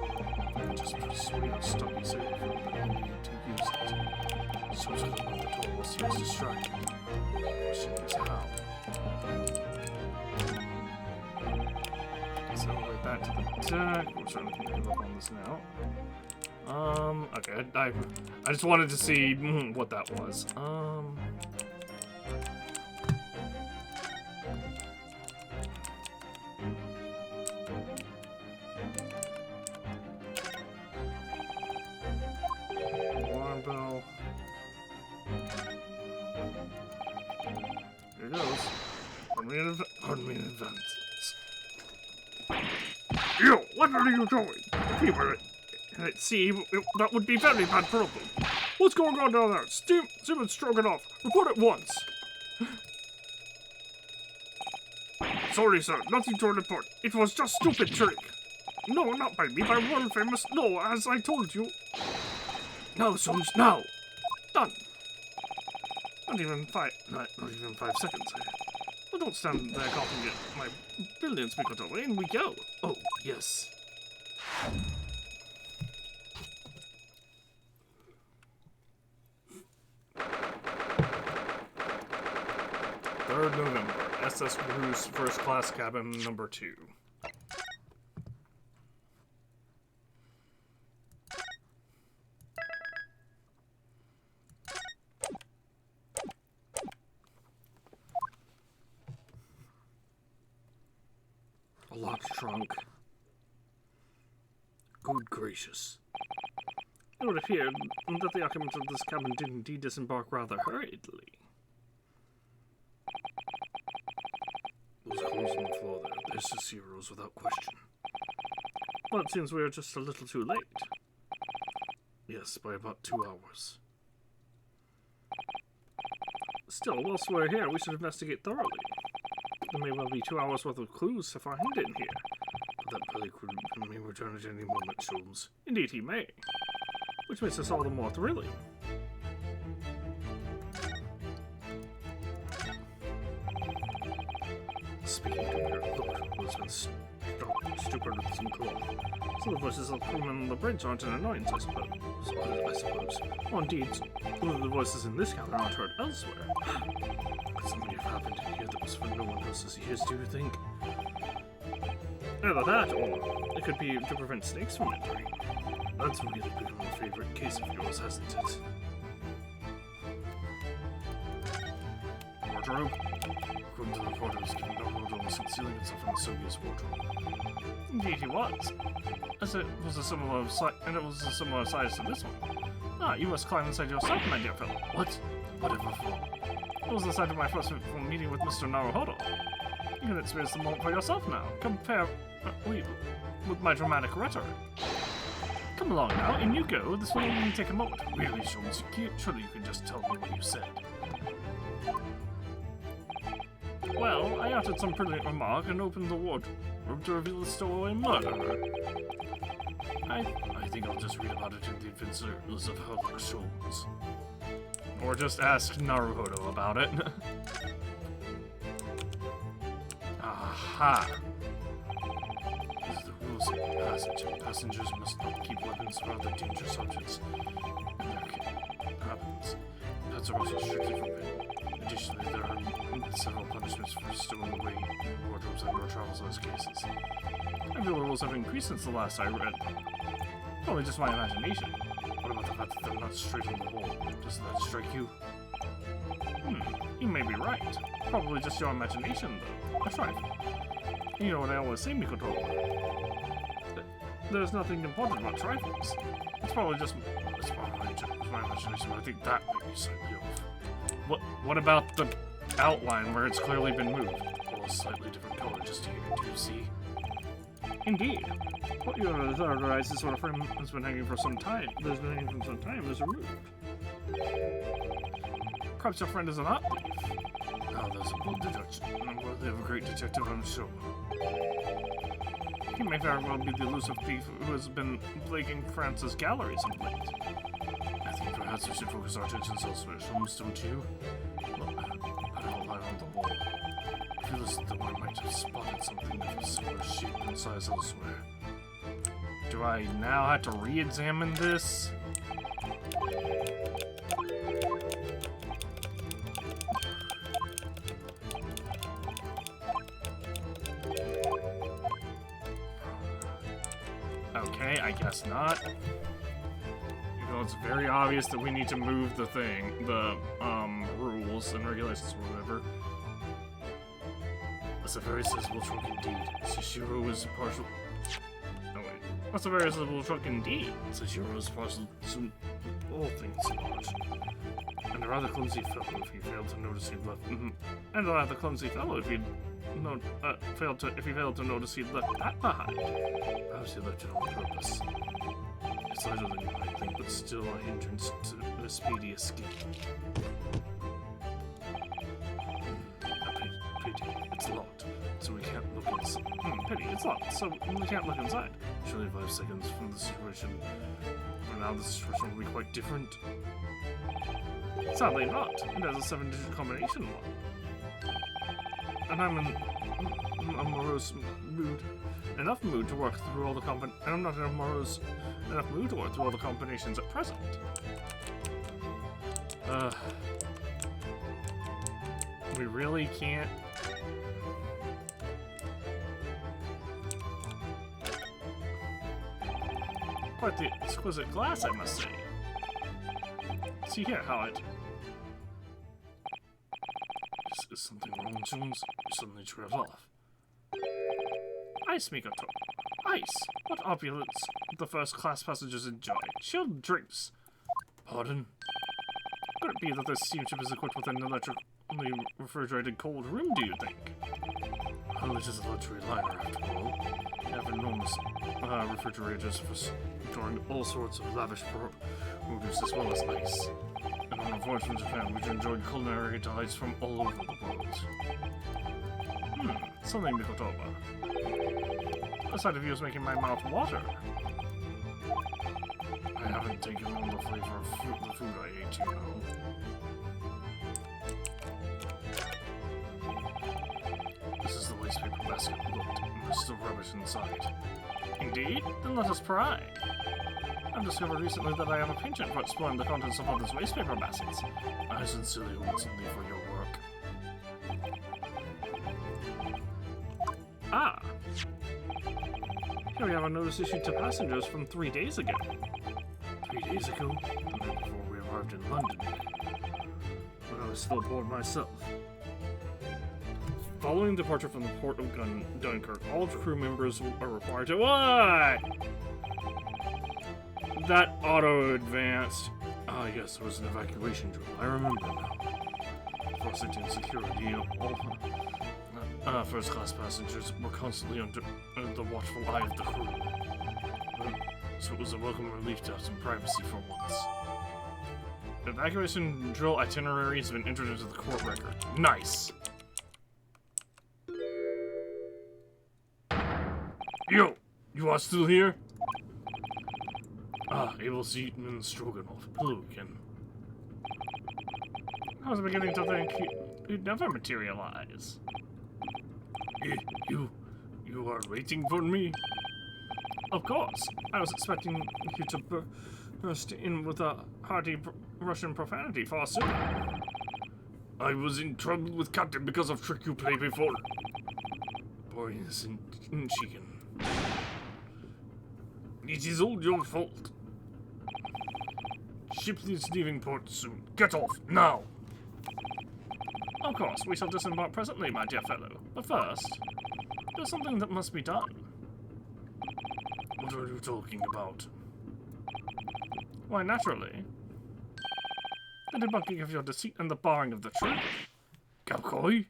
just persuade a stubby sailor from that we need to use it. So to the door while he was distracted. The question is how. So we're back to the deck. We're trying to give up on this now. Okay, I just wanted to see what that was. Alarm bell. Here goes. Pardon me in advance. You! What are you doing? If we were at sea, that would be very bad problem. What's going on down there? Steven Stroganoff, report at once. Sorry, sir, nothing to report. It was just stupid trick. No, not by me, by world famous. No, as I told you. No, Soames, now. Done. Not even 5 seconds. Well, don't stand there coughing at my brilliance, Mikotole, and we go. Oh, yes. 3rd November, SS Bruce, First Class Cabin, number 2. A locked trunk. Good gracious. It would appear that the occupants of this cabin did indeed disembark rather hurriedly. Those holes in the floor there, they're Cicero's without question. But it seems we are just a little too late. Yes, by about 2 hours. Still, whilst we're here, we should investigate thoroughly. There may well be 2 hours worth of clues to find in here. But that Billy Cruden may return at any moment, Sholmes. Indeed he may. Which makes this all the more thrilling. Speaking to her, look, who's been stupid with some cloth. Some of the voices of the crewmen on the bridge aren't an annoyance, I suppose. I suppose. Well, indeed, some of the voices in this cabin aren't heard elsewhere. Could something have happened in here that was for no one else's ears, do you think? Either that, or it could be to prevent snakes from entering. That's really been a favorite case of yours, hasn't it? Wardrobe? According to the reporters, Naruto was concealing himself in the Soviet's wardrobe. Indeed he was. As it was a similar size to this one. Ah, you must climb inside yourself, my dear fellow. What? Whatever for? It was the site of my first meeting with Mr. Naruhodo. You can experience the moment for yourself now. Compare with my dramatic rhetoric. Come along now, in you go. This will only take a moment. Really, Sholmes, surely you can just tell me what you said. Well, I uttered some brilliant remark and opened the wardrobe to reveal the stowaway murderer. I think I'll just read about it in the Adventures of Herlock Sholmes. Or just ask Naruhodo about it. Aha! These are the rules of passage. Passengers must not keep weapons or other dangerous objects in their cabins. Pets are also strictly forbidden. Additionally, there are several punishments for stowing away wardrobes and or travel size cases. I feel the rules have increased since the last I read. Probably just my imagination. What about the fact that they're not straight in the hole? Doesn't that strike you? You may be right. Probably just your imagination, though. A trifle. You know what I always say, Mikoto. There's nothing important about trifles. It's probably just my imagination, but I think that may be slightly off. What about the outline where it's clearly been moved? Well, a slightly different color just here, do you see? Indeed. What you authorize is what a frame has been hanging for some time. There's been hanging for some time is removed. Perhaps your friend is an art thief. Now there's a bold deduction, and worthy of a great detective, I'm sure. He may very well be the elusive thief who has been plaguing France's galleries of late. I think perhaps we should focus our attentions elsewhere, Sholmes, don't you? Look, that outline on the wall. I feel as though I might have spotted something of a similar shape and size elsewhere. Do I now have to re-examine this? Okay, I guess not. Even though it's very obvious that we need to move the thing, the rules and regulations or whatever. That's a very sensible trunk indeed. Shishiro is partial. Oh wait. That's a very sensible trunk indeed. Shishiro is partial to all things large. And a rather clumsy fellow if he failed to notice he'd left. And a rather clumsy fellow if he failed to notice he'd left that behind. Perhaps he left it on purpose. It's lighter than you might think, but still a hindrance to a speedy escape. Pity. It's locked, so we can't look inside. Pity. It's locked, so we can't look inside. Surely 5 seconds from the situation. For now, the situation will be quite different. Sadly not. It has a 7-digit combination lock. and I'm in a morose mood. Enough mood to work through all the and I'm not in a morose enough mood to work through all the combinations at present. We really can't. Quite the exquisite glass, I must say. See here, Howard. Is something wrong, Jones? You suddenly trailed off. Ice, Mikoto. Ice! What opulence the first-class passengers enjoy. Chilled drinks. Pardon? Could it be that this steamship is equipped with an electrically refrigerated cold room, do you think? Well, it is a luxury liner, after all. They have enormous refrigerators for storing all sorts of lavish produce as well as ice. And on a voyage from Japan, we enjoyed culinary delights from all over the world. Something to go over. The sight of you is making my mouth water. I haven't taken on the flavor of the food I ate, you know. This is the wastepaper basket. Look, there's still rubbish inside. Indeed? Then let us pry. I've discovered recently that I have a penchant for exploring the contents of others' wastepaper baskets. I sincerely hope something for your work. Ah! Here we have a notice issued to passengers from 3 days ago. 3 days ago? The night before we arrived in London. When I was still aboard myself. Following departure from the port of Dunkirk, all crew members are required to— What? That auto-advanced. Ah, yes, there was an evacuation drill. I remember now. For safety and security, all first-class passengers were constantly under the watchful eye of the crew. So it was a welcome relief to have some privacy for once. The evacuation drill itinerary has been entered into the court record. Nice! Yo! You are still here? Ah, Abel Seaman Stroganoff. Hello again. I was beginning to think you'd never materialize. You are waiting for me? Of course. I was expecting you to burst in with a hearty Russian profanity far sooner. I was in trouble with Captain because of trick you played before. Poor innocent chicken. It is all your fault. Ship is leaving port soon. Get off, now! Of course, we shall disembark presently, my dear fellow. But first, there's something that must be done. What are you talking about? Why, naturally. The debunking of your deceit and the barring of the truth. Gabkoi?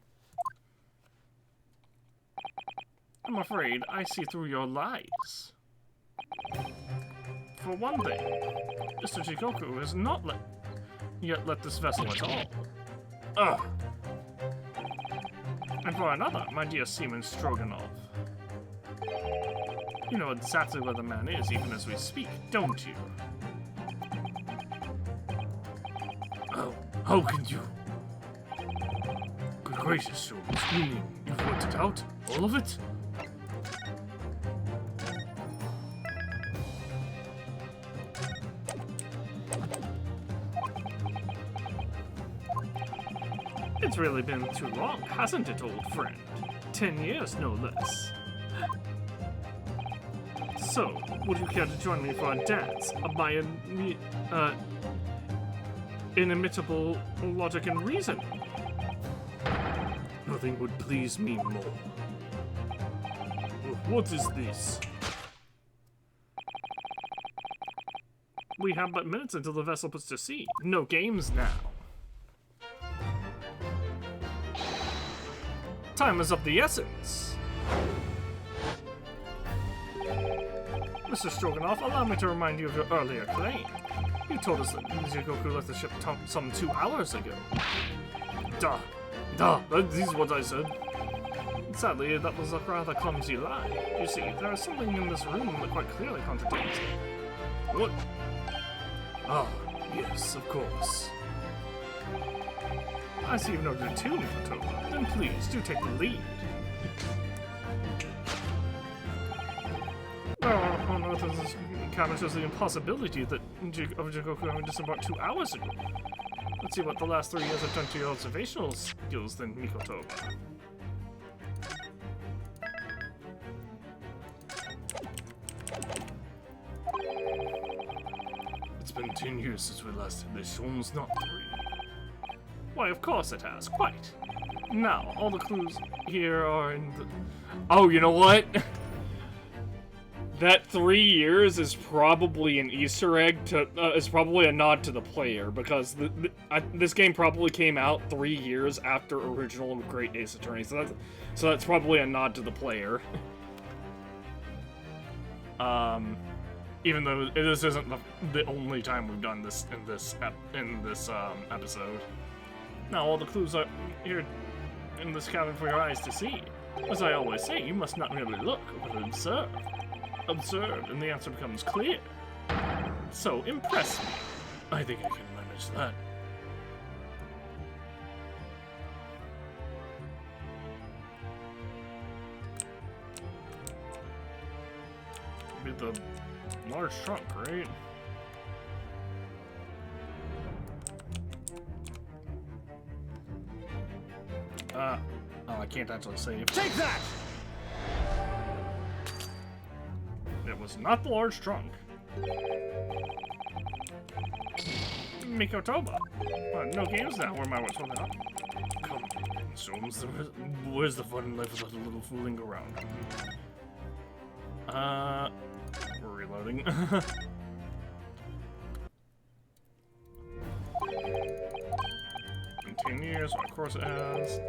I'm afraid I see through your lies. For one thing, Mr. Chikoku has not yet let this vessel at all. Ugh. And for another, my dear Seaman Stroganoff. You know exactly where the man is, even as we speak, don't you? Oh, how can you? Good gracious, Jones, you mean you've worked it out? All of it? It's really been too long, hasn't it, old friend? 10 years, no less. So, would you care to join me for a dance of my inimitable logic and reason? Nothing would please me more. What is this? We have but minutes until the vessel puts to sea. No games now. Time is of the essence. Mr. Stroganoff, allow me to remind you of your earlier claim. You told us that Nijigoku left the ship some 2 hours ago. Duh, that is what I said. Sadly, that was a rather clumsy lie. You see, there is something in this room that quite clearly contradicts it. What? Ah, yes, of course. I see you've noted it too, Mikotoba. Then please, do take the lead. Well, on Earth, this cabin shows the impossibility that of Jikoku having disembarked 2 hours ago. Let's see what the last 3 years have done to your observational skills, then, Mikotoba. It's been 10 years since we last had this Sholmes, not 3. Why, of course it has, quite. Now, all the clues here are in the... Oh, you know what? That 3 years is probably an Easter egg to, is probably a nod to the player, because this game probably came out 3 years after original Great Ace Attorney, so that's probably a nod to the player. Even though this isn't the only time we've done this in this episode. Now all the clues are here in this cabin for your eyes to see. As I always say, you must not merely look, but observe. Observe, and the answer becomes clear. So, impress me. I think I can manage that. With the large trunk, right? Oh, I can't actually save. Take that! It was not the large trunk. Mikotoba. No games now. Where am I? What's going on? Come on, Sholmes. Where's the fun in life without a little fooling around? We're reloading. In 10 years, of course it has.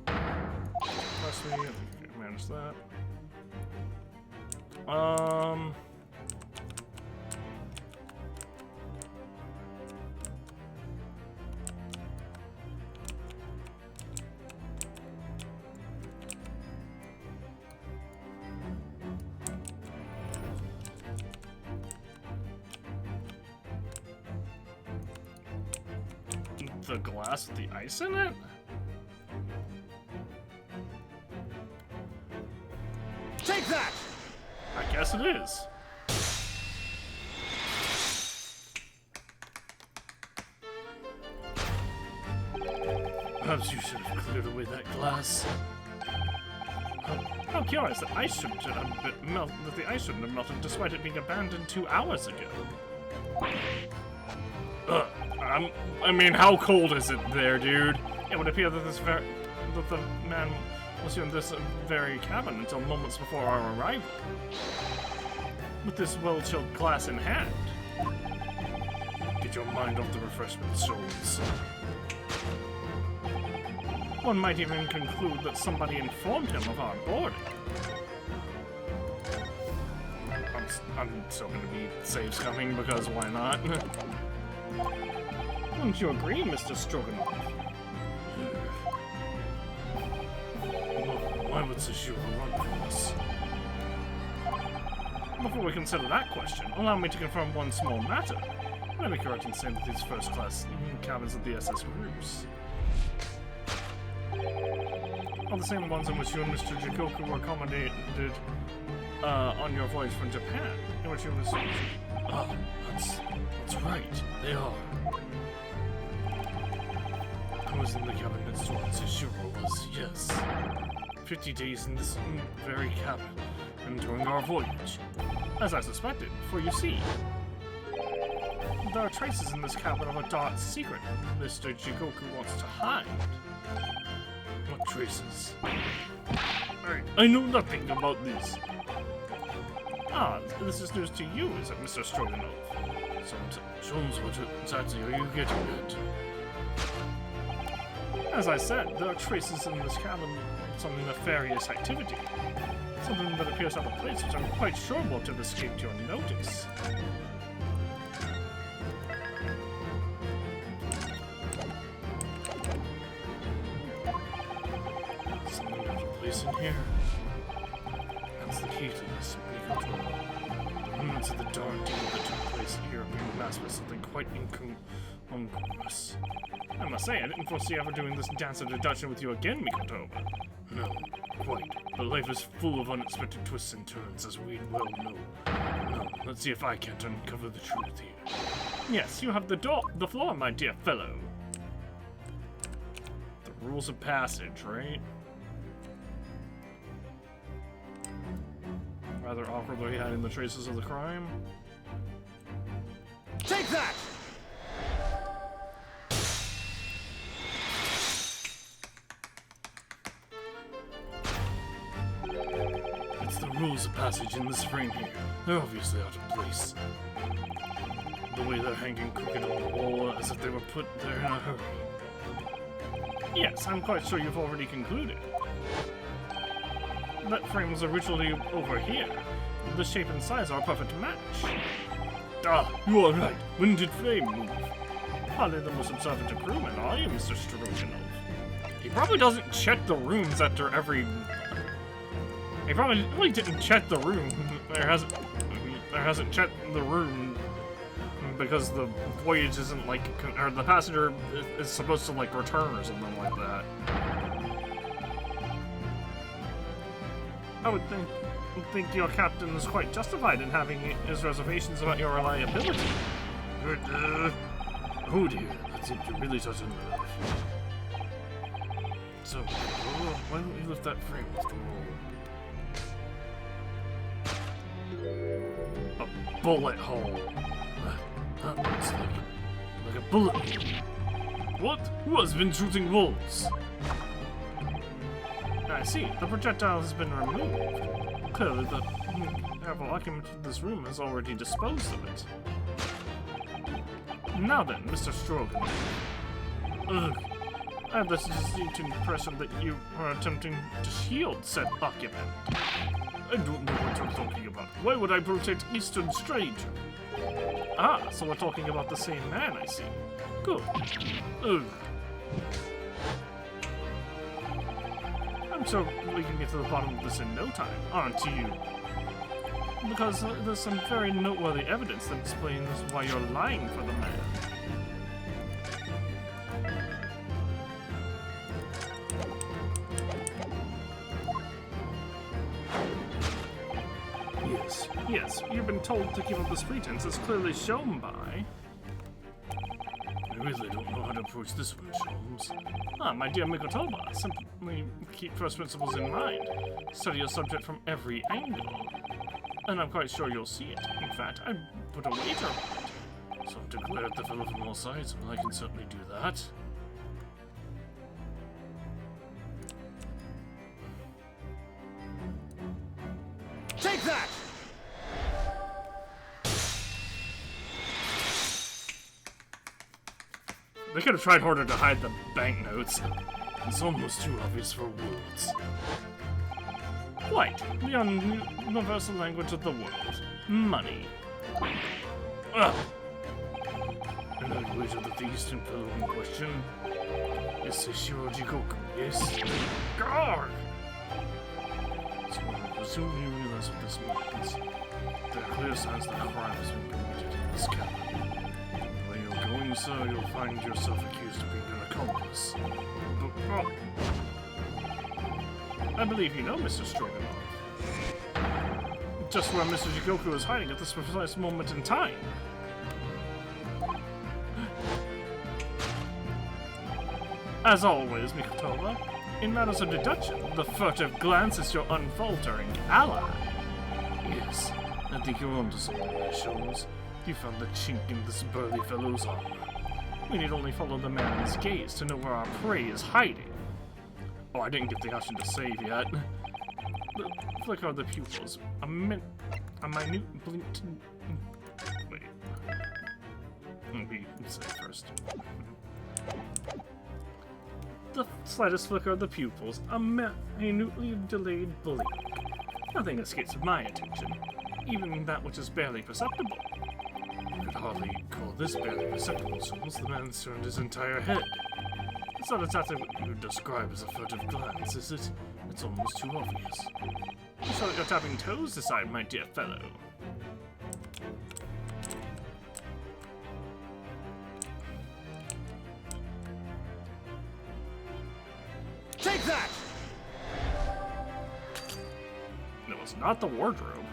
Press me, and manage that. The glass with the ice in it? Take that! I guess it is. Perhaps you should have cleared away that glass. How curious that ice shouldn't have melted. That the ice shouldn't have melted, despite it being abandoned 2 hours ago. I mean, how cold is it there, dude? It would appear that the man was here in this very cabin until moments before our arrival. With this well-chilled glass in hand. Get your mind off the refreshment, Sholmes. One might even conclude that somebody informed him of our boarding. I'm still gonna be saves coming, because why not? Wouldn't you agree, Mr. Stroganoff? Why would Sashiro run from us? Before we consider that question, allow me to confirm one small matter. Would I be correct in saying that these first-class cabins of the SS Groups are the same ones in which you and Mr. Jikoku were accommodated on your voyage from Japan? In which you was... Oh, that's right. They are. I was in the cabin next door, and Sashiro was, yes. 50 days in this very cabin, and during our voyage. As I suspected, for you see, there are traces in this cabin of a dark secret Mr. Jikoku wants to hide. What traces? I know nothing about this. Ah, this is news to you, is it, Mr. Stroganoff? So, Sholmes, what exactly are you getting at? As I said, there are traces in this cabin of some nefarious activity. Something that appears out of place, which I'm quite sure won't have escaped your notice. Something out of place in here. That's the key to this control. The remnants of the dark deed that took place here are being masked by something quite Gross. I must say, I didn't foresee ever doing this dance of deduction with you again, Mikotoba. No, quite. But life is full of unexpected twists and turns, as we well know. Now, let's see if I can't uncover the truth here. Yes, you have the floor, my dear fellow. The rules of passage, right? Rather awkwardly hiding the traces of the crime. Take that! It's the rules of passage in this frame here. They're obviously out of place. The way they're hanging crooked on the wall, as if they were put there in a hurry. Yes, I'm quite sure you've already concluded. That frame was originally over here. The shape and size are a perfect match. Ah, you are right. When did frame move? Hardly the most observant of crewmen, are you, Mr. Stroganov? He probably doesn't check the rooms after every... He probably really didn't check the room. There hasn't checked the room because the voyage isn't like, or the passenger is supposed to like return or something like that. I would think your captain is quite justified in having his reservations about your reliability. Oh dear, that seemed to really touch a nerve. So, why don't we lift that frame off the wall? A bullet hole. That looks like a bullet hole. What? Who has been shooting bullets? I see. The projectile has been removed. Clearly, the careful occupant of this room has already disposed of it. Now then, Mr. Strogan. Ugh. I have this distinct impression that you are attempting to shield said occupant. I don't know what you're talking about. Why would I protect Eastern Stranger? Ah, so we're talking about the same man, I see. Good. Ugh. I'm sure we can get to the bottom of this in no time, aren't you? Because there's some very noteworthy evidence that explains why you're lying for the man. Yes, you've been told to keep up this pretense as clearly shown by... I really don't know how to approach this one, Sholmes. Ah, my dear Mikotoba, simply keep first principles in mind. Study your subject from every angle. And I'm quite sure you'll see it. In fact, I put a wager on it. So to glare at the fellow from all sides, well, I can certainly do that. Take that! They could have tried harder to hide the banknotes. It's almost too obvious for words. Quite. The universal language of the world. Money. Ugh. And I wait at the feast and fellow in question. Is Seishiro Jikoku, yes? Garg! So I presume you realize what this means. There are clear signs that a crime has been committed in this cabin. When you're going, sir, you'll find yourself accused of being an accomplice. But, I believe you know, Mr. Stroganov. Just where Mr. Jikoku is hiding at this precise moment in time. As always, Mikotoba, in matters of deduction, the furtive glance is your unfaltering ally. Yes, I think you're onto something there, Sholmes. You found the chink in this burly fellow's armor. We need only follow the man's gaze to know where our prey is hiding. Oh, I didn't get the option to save yet. The flicker of the pupils. A minute blink. Wait. Let me say first. The slightest flicker of the pupils, a minutely delayed blink. Nothing escapes my attention, even that which is barely perceptible. You could hardly call this barely perceptible, since the man's turned his entire head. It's not exactly what you would describe as a furtive glance, is it? It's almost too obvious. You show that you're tapping toes aside, my dear fellow. Take that! No, it's not the wardrobe.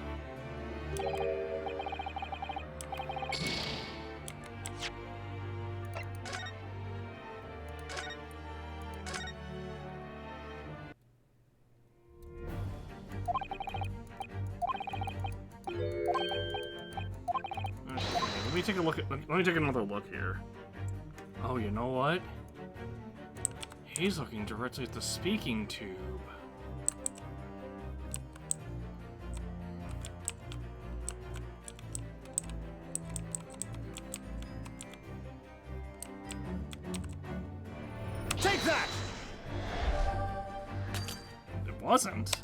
Let me take a look at. Let me take another look here. Oh, you know what? He's looking directly at the speaking tube. Take that! It wasn't.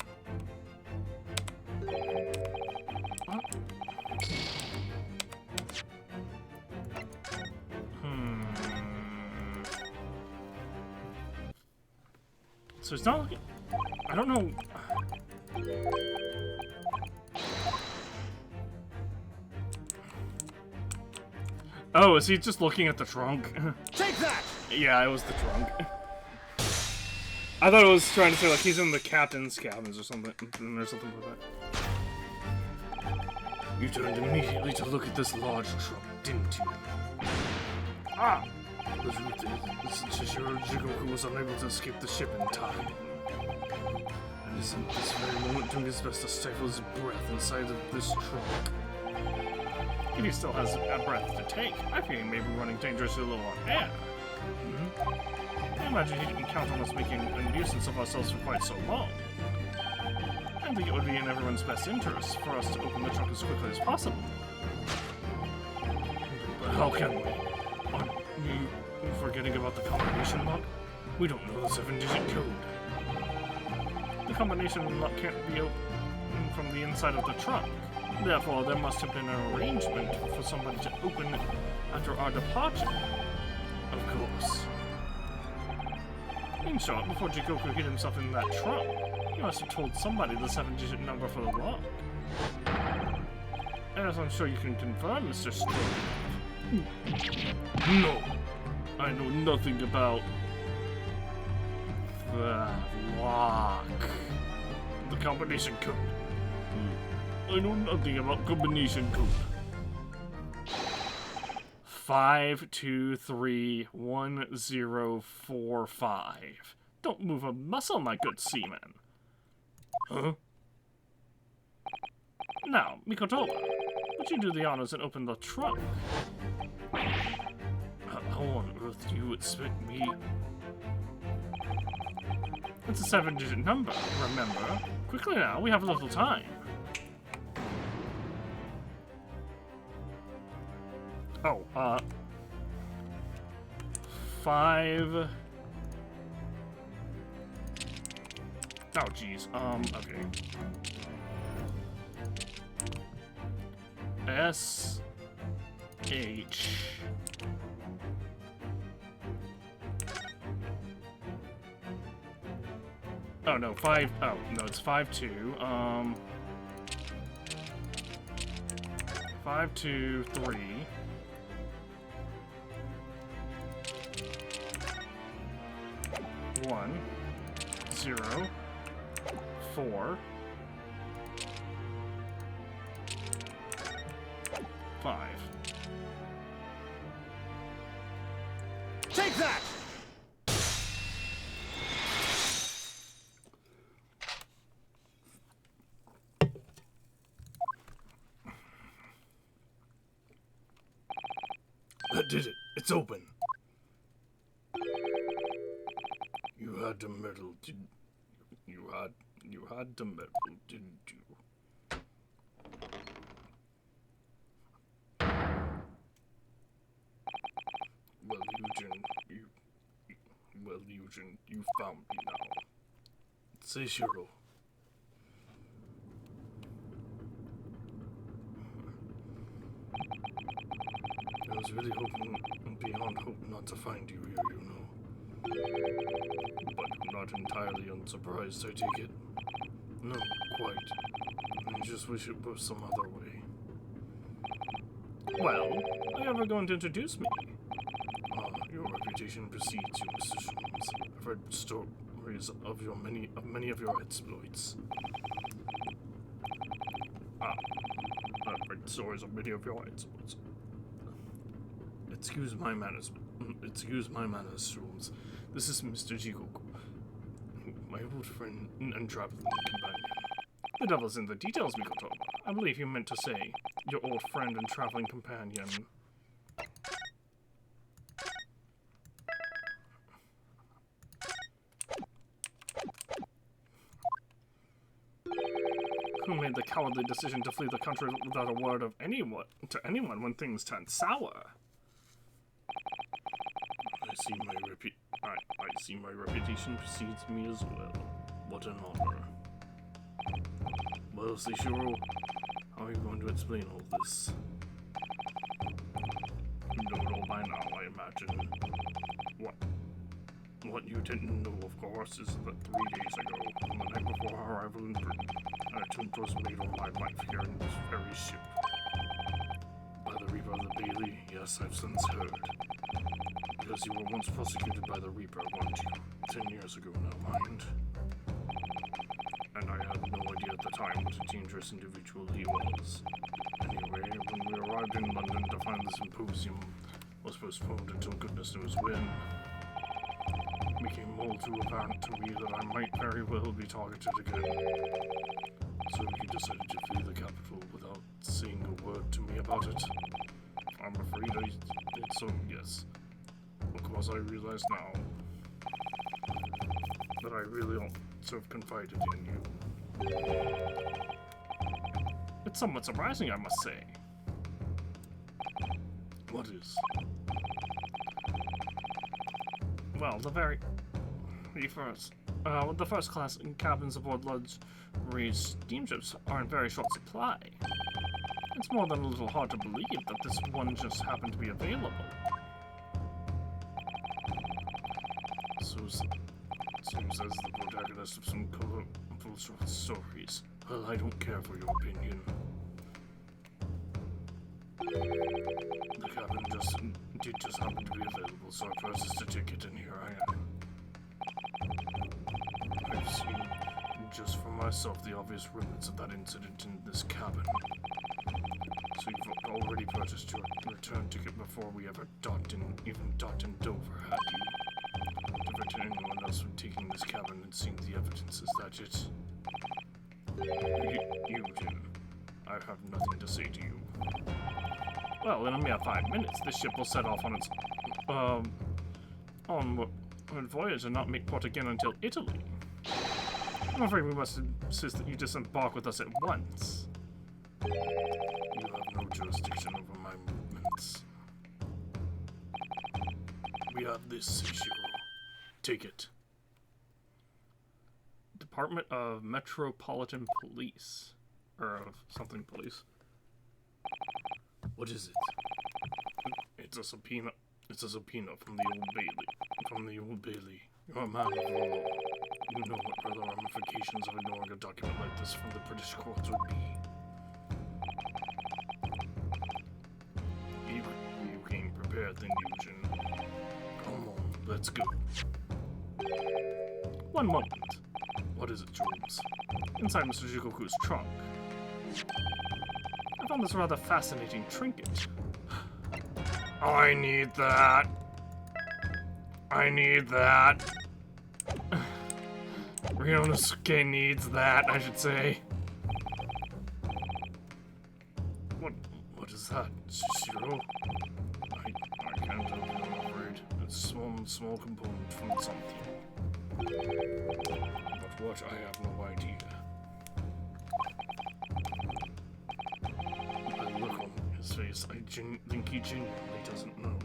What? So it's not looking. I don't know. Oh, is he just looking at the trunk? Take that! Yeah, it was the trunk. I thought it was trying to say like he's in the captain's cabins or something, or something like that. You turned immediately to look at this large trunk, didn't you? Ah! The truth is, Chishiro Jigoku was unable to escape the ship in time. And is in this very moment doing his best to stifle his breath inside of this trunk. If he still has a breath to take, I fear he may be running dangerously low on air. I imagine he didn't count on us making a nuisance of ourselves for quite so long. I think it would be in everyone's best interest for us to open the trunk as quickly as possible. But how can we? Aren't you forgetting about the combination lock? We don't know the 7-digit code. The combination lock can't be opened from the inside of the trunk. Therefore, there must have been an arrangement for somebody to open it after our departure. Of course. In short, before Jigoku hid himself in that trunk, he must have told somebody the 7-digit number for the lock. As I'm sure you can confirm, Mr. Strong. No, I know nothing about the lock. The combination code. I know nothing about combination code. 5231045. Don't move a muscle, my good seaman. Huh? Now, Mikotoba, would you do the honors and open the trunk? How on earth do you expect me? It's a 7-digit number, remember? Quickly now, we have a little time. Oh, 5... Oh, jeez. Okay. S... H... Oh, no, 5... Oh, no, it's 5-2. 5-2-3... 1, 0, 4, 5. Take that! That did it. It's open. You had the medal, didn't you? You had the medal, didn't you? Well, Eugen, you found me now. Say, Shiro. I was really hoping beyond hope not to find you here, you know. But not entirely unsurprised, I take it. No, quite. I just wish it was some other way. Well, are you ever going to introduce me? Your reputation precedes you, Mr. Sholmes. I've heard stories of many of your exploits. I've heard stories of many of your exploits. Excuse my manners, Shrooms. This is Mr. Jikoku, my old friend and traveling companion. The devil's in the details, Mikoto. I believe you meant to say your old friend and traveling companion. Who made the cowardly decision to flee the country without a word of anyone when things turned sour? I see my reputation precedes me as well. What an honor. Well, Seishiro, how are you going to explain all this? You know it all by now, I imagine. What you didn't know, of course, is that 3 days ago, on the night before our arrival in Britain, an attempt was made on my life here in this very ship. By the Reaper of the Bailey, yes, I've since heard. Because you were once prosecuted by the Reaper, weren't you? 10 years ago now, mind. And I had no idea at the time what a dangerous individual he was. Anyway, when we arrived in London to find the symposium was postponed until goodness knows when, it became all too apparent to me that I might very well be targeted again. So he decided to flee the capital without saying a word to me about it. I'm afraid I did so, yes. Of course, I realize now that I really ought to have confided in you. It's somewhat surprising, I must say. What is? Well, the first class cabins aboard luxury steamships are in very short supply. It's more than a little hard to believe that this one just happened to be available. So says the protagonist of some colorful short stories. Well, I don't care for your opinion. The cabin did just happen to be available, so I purchased a ticket and here I am. I've seen just for myself the obvious remnants of that incident in this cabin. So you've already purchased your return ticket before we ever even docked in Dover, had you? To prevent anyone else from taking this cabin and seeing the evidence, is that it? You, Jim. I have nothing to say to you. Well, in a mere 5 minutes, this ship will set off on its onward voyage and not make port again until Italy. I'm afraid we must insist that you disembark with us at once. You have no jurisdiction over my movements. We have this issue. Take it. Department of Metropolitan Police. Or of something police. What is it? It's a subpoena. It's a subpoena from the Old Bailey. From the Old Bailey. You're a man of law. You know what further ramifications of ignoring a document like this from the British courts would be. You came prepared then, Eugene. Come on, let's go. One moment. What is it, Jones? Inside Mr. Jikoku's trunk. I found this rather fascinating trinket. I need that. I need that. Ryonosuke needs that, I should say. What is that, Shishiro? I can't tell you, I'm afraid. It's a small component from something. But what, I have no idea. The look on his face, I think he genuinely doesn't know.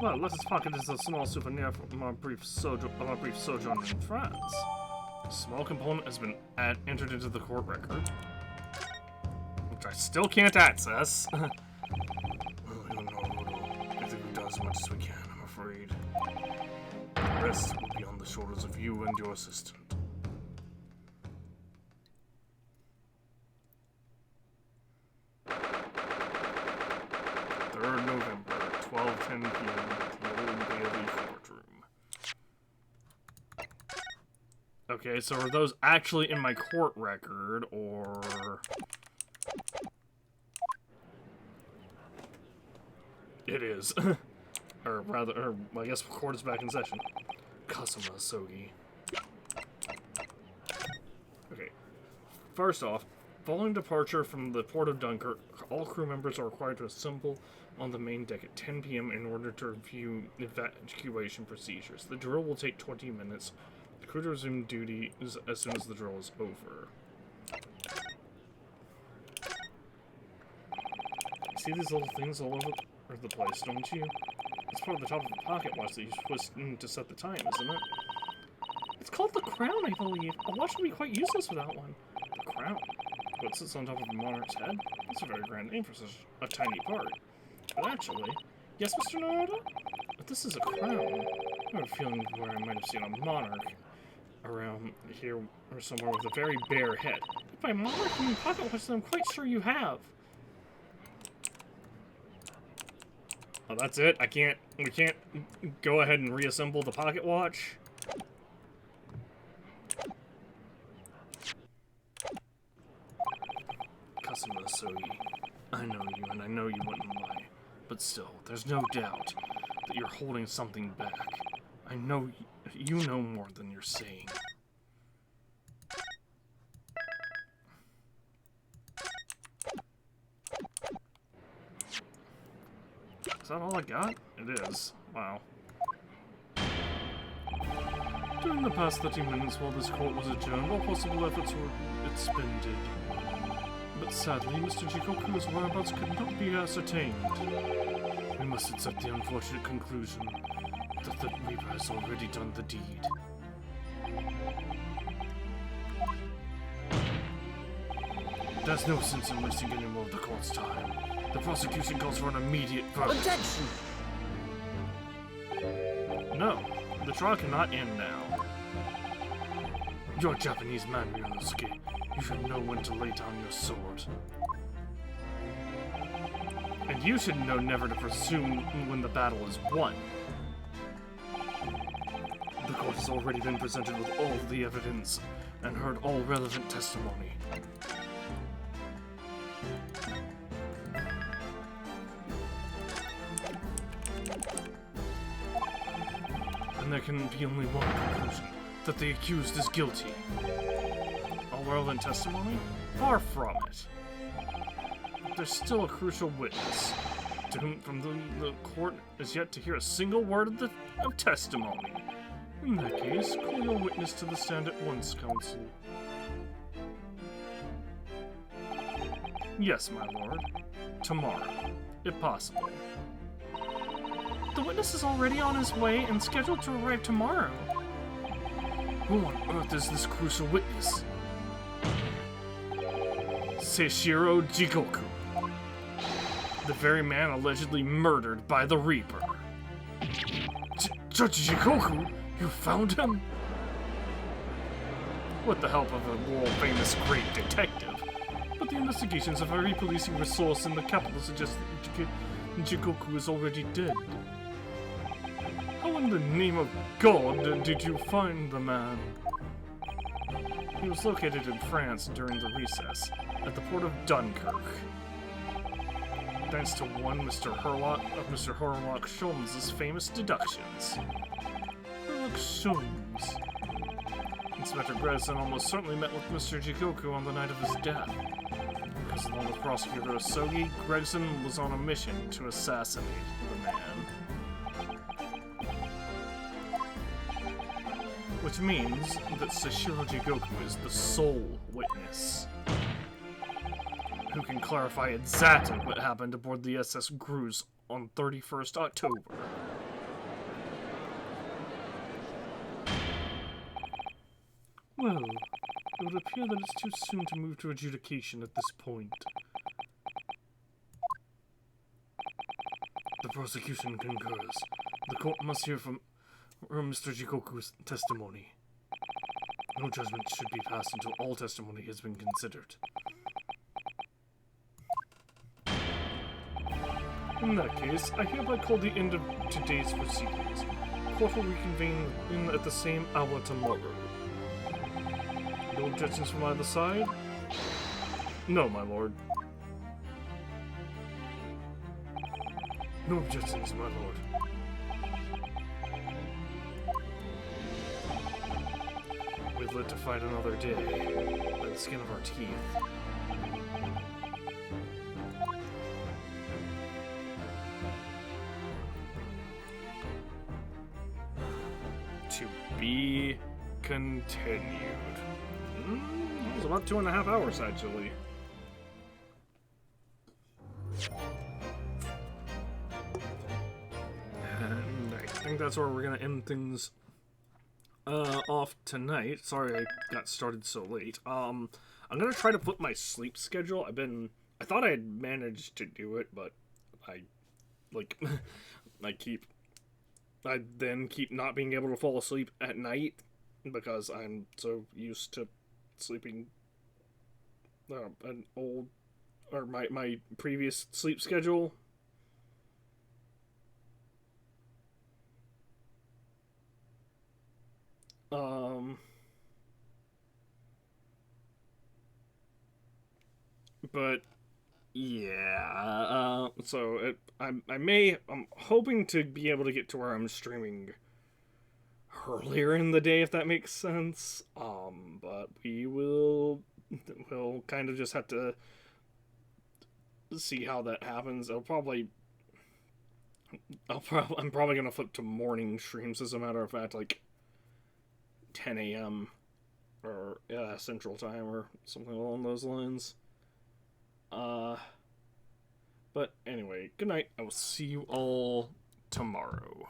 Well, let us pocket is a small souvenir from our brief sojourn in France. A small component has been entered into the court record, which I still can't access. Well, you know, I think we've done as much as we can, I'm afraid. The rest will be on the shoulders of you and your assistant. 3rd November, 12:10 p.m. at the Old Bailey Court. Okay, so are those actually in my court record, or... It is. Or rather, I guess court is back in session. Kasuma Sogi. Okay. First off, following departure from the port of Dunkirk, all crew members are required to assemble on the main deck at 10 p.m. in order to review evacuation procedures. The drill will take 20 minutes. The crew to resume duty as soon as the drill is over. See these little things all over the place, don't you? It's part of the top of the pocket watch that you twist to set the time, isn't it? It's called the crown, I believe. A watch would be quite useless without one. The crown? What sits on top of a monarch's head? That's a very grand name for such a tiny part. But actually, yes, Mr. Narada? But this is a crown. I have a feeling where I might have seen a monarch around here or somewhere with a very bare head. If by monarch you mean pocket watch, then I'm quite sure you have. Oh, that's it? We can't go ahead and reassemble the pocket watch? Kasuma Sogi, I know you, and I know you wouldn't lie. But still, there's no doubt that you're holding something back. I know you know more than you're saying. Is that all I got? It is. Wow. During the past 30 minutes while this court was adjourned, all possible efforts were expended. But sadly, Mr. Jikoku's whereabouts could not be ascertained. We must accept the unfortunate conclusion that the Reaper has already done the deed. There's no sense in wasting any more of the court's time. The prosecution calls for an immediate verdict. Objection! No, the trial cannot end now. You're a Japanese man, Ryunosuke. You should know when to lay down your sword. And you should know never to presume when the battle is won. The court has already been presented with all the evidence and heard all relevant testimony. And there can be only one conclusion, that the accused is guilty. All relevant testimony? Far from it. There's still a crucial witness, to whom from the court is yet to hear a single word of testimony. In that case, call your witness to the stand at once, counsel. Yes, my lord. Tomorrow, if possible. The witness is already on his way and scheduled to arrive tomorrow. Who on earth is this crucial witness? Seishiro Jikoku. The very man allegedly murdered by the Reaper. Judge Jikoku? You found him? With the help of a world-famous great detective. But the investigations of every policing resource in the capital suggest that Jikoku is already dead. How in the name of God did you find the man? He was located in France during the recess, at the port of Dunkirk. Thanks to one Mr. Herlock Sholmes' famous deductions. Herlock Sholmes. Inspector Gregson almost certainly met with Mr. Jikoku on the night of his death. Because along with Prosecutor Osogi, Gregson was on a mission to assassinate the man. Which means that Seishiro Jikoku is the sole witness who can clarify exactly what happened aboard the SS Gruz on 31st October. Well, it would appear that it's too soon to move to adjudication at this point. The prosecution concurs. The court must hear from Mr. Jikoku's testimony. No judgment should be passed until all testimony has been considered. In that case, I hereby call the end of today's proceedings. Court will reconvene at the same hour tomorrow. No objections from either side? No, my lord. No objections, my lord. We've lived to fight another day by the skin of our teeth. To be continued. It was about 2.5 hours, actually. And I think that's where we're gonna end things off tonight. Sorry I got started so late. I'm gonna try to put my sleep schedule. I thought I had managed to do it, but I then keep not being able to fall asleep at night because I'm so used to sleeping my previous sleep schedule. But yeah, I'm hoping to be able to get to where I'm streaming earlier in the day, if that makes sense. But we'll kind of just have to see how that happens. I'm probably gonna flip to morning streams, as a matter of fact, like 10 a.m. or Central Time or something along those lines. But anyway, good night. I will see you all tomorrow.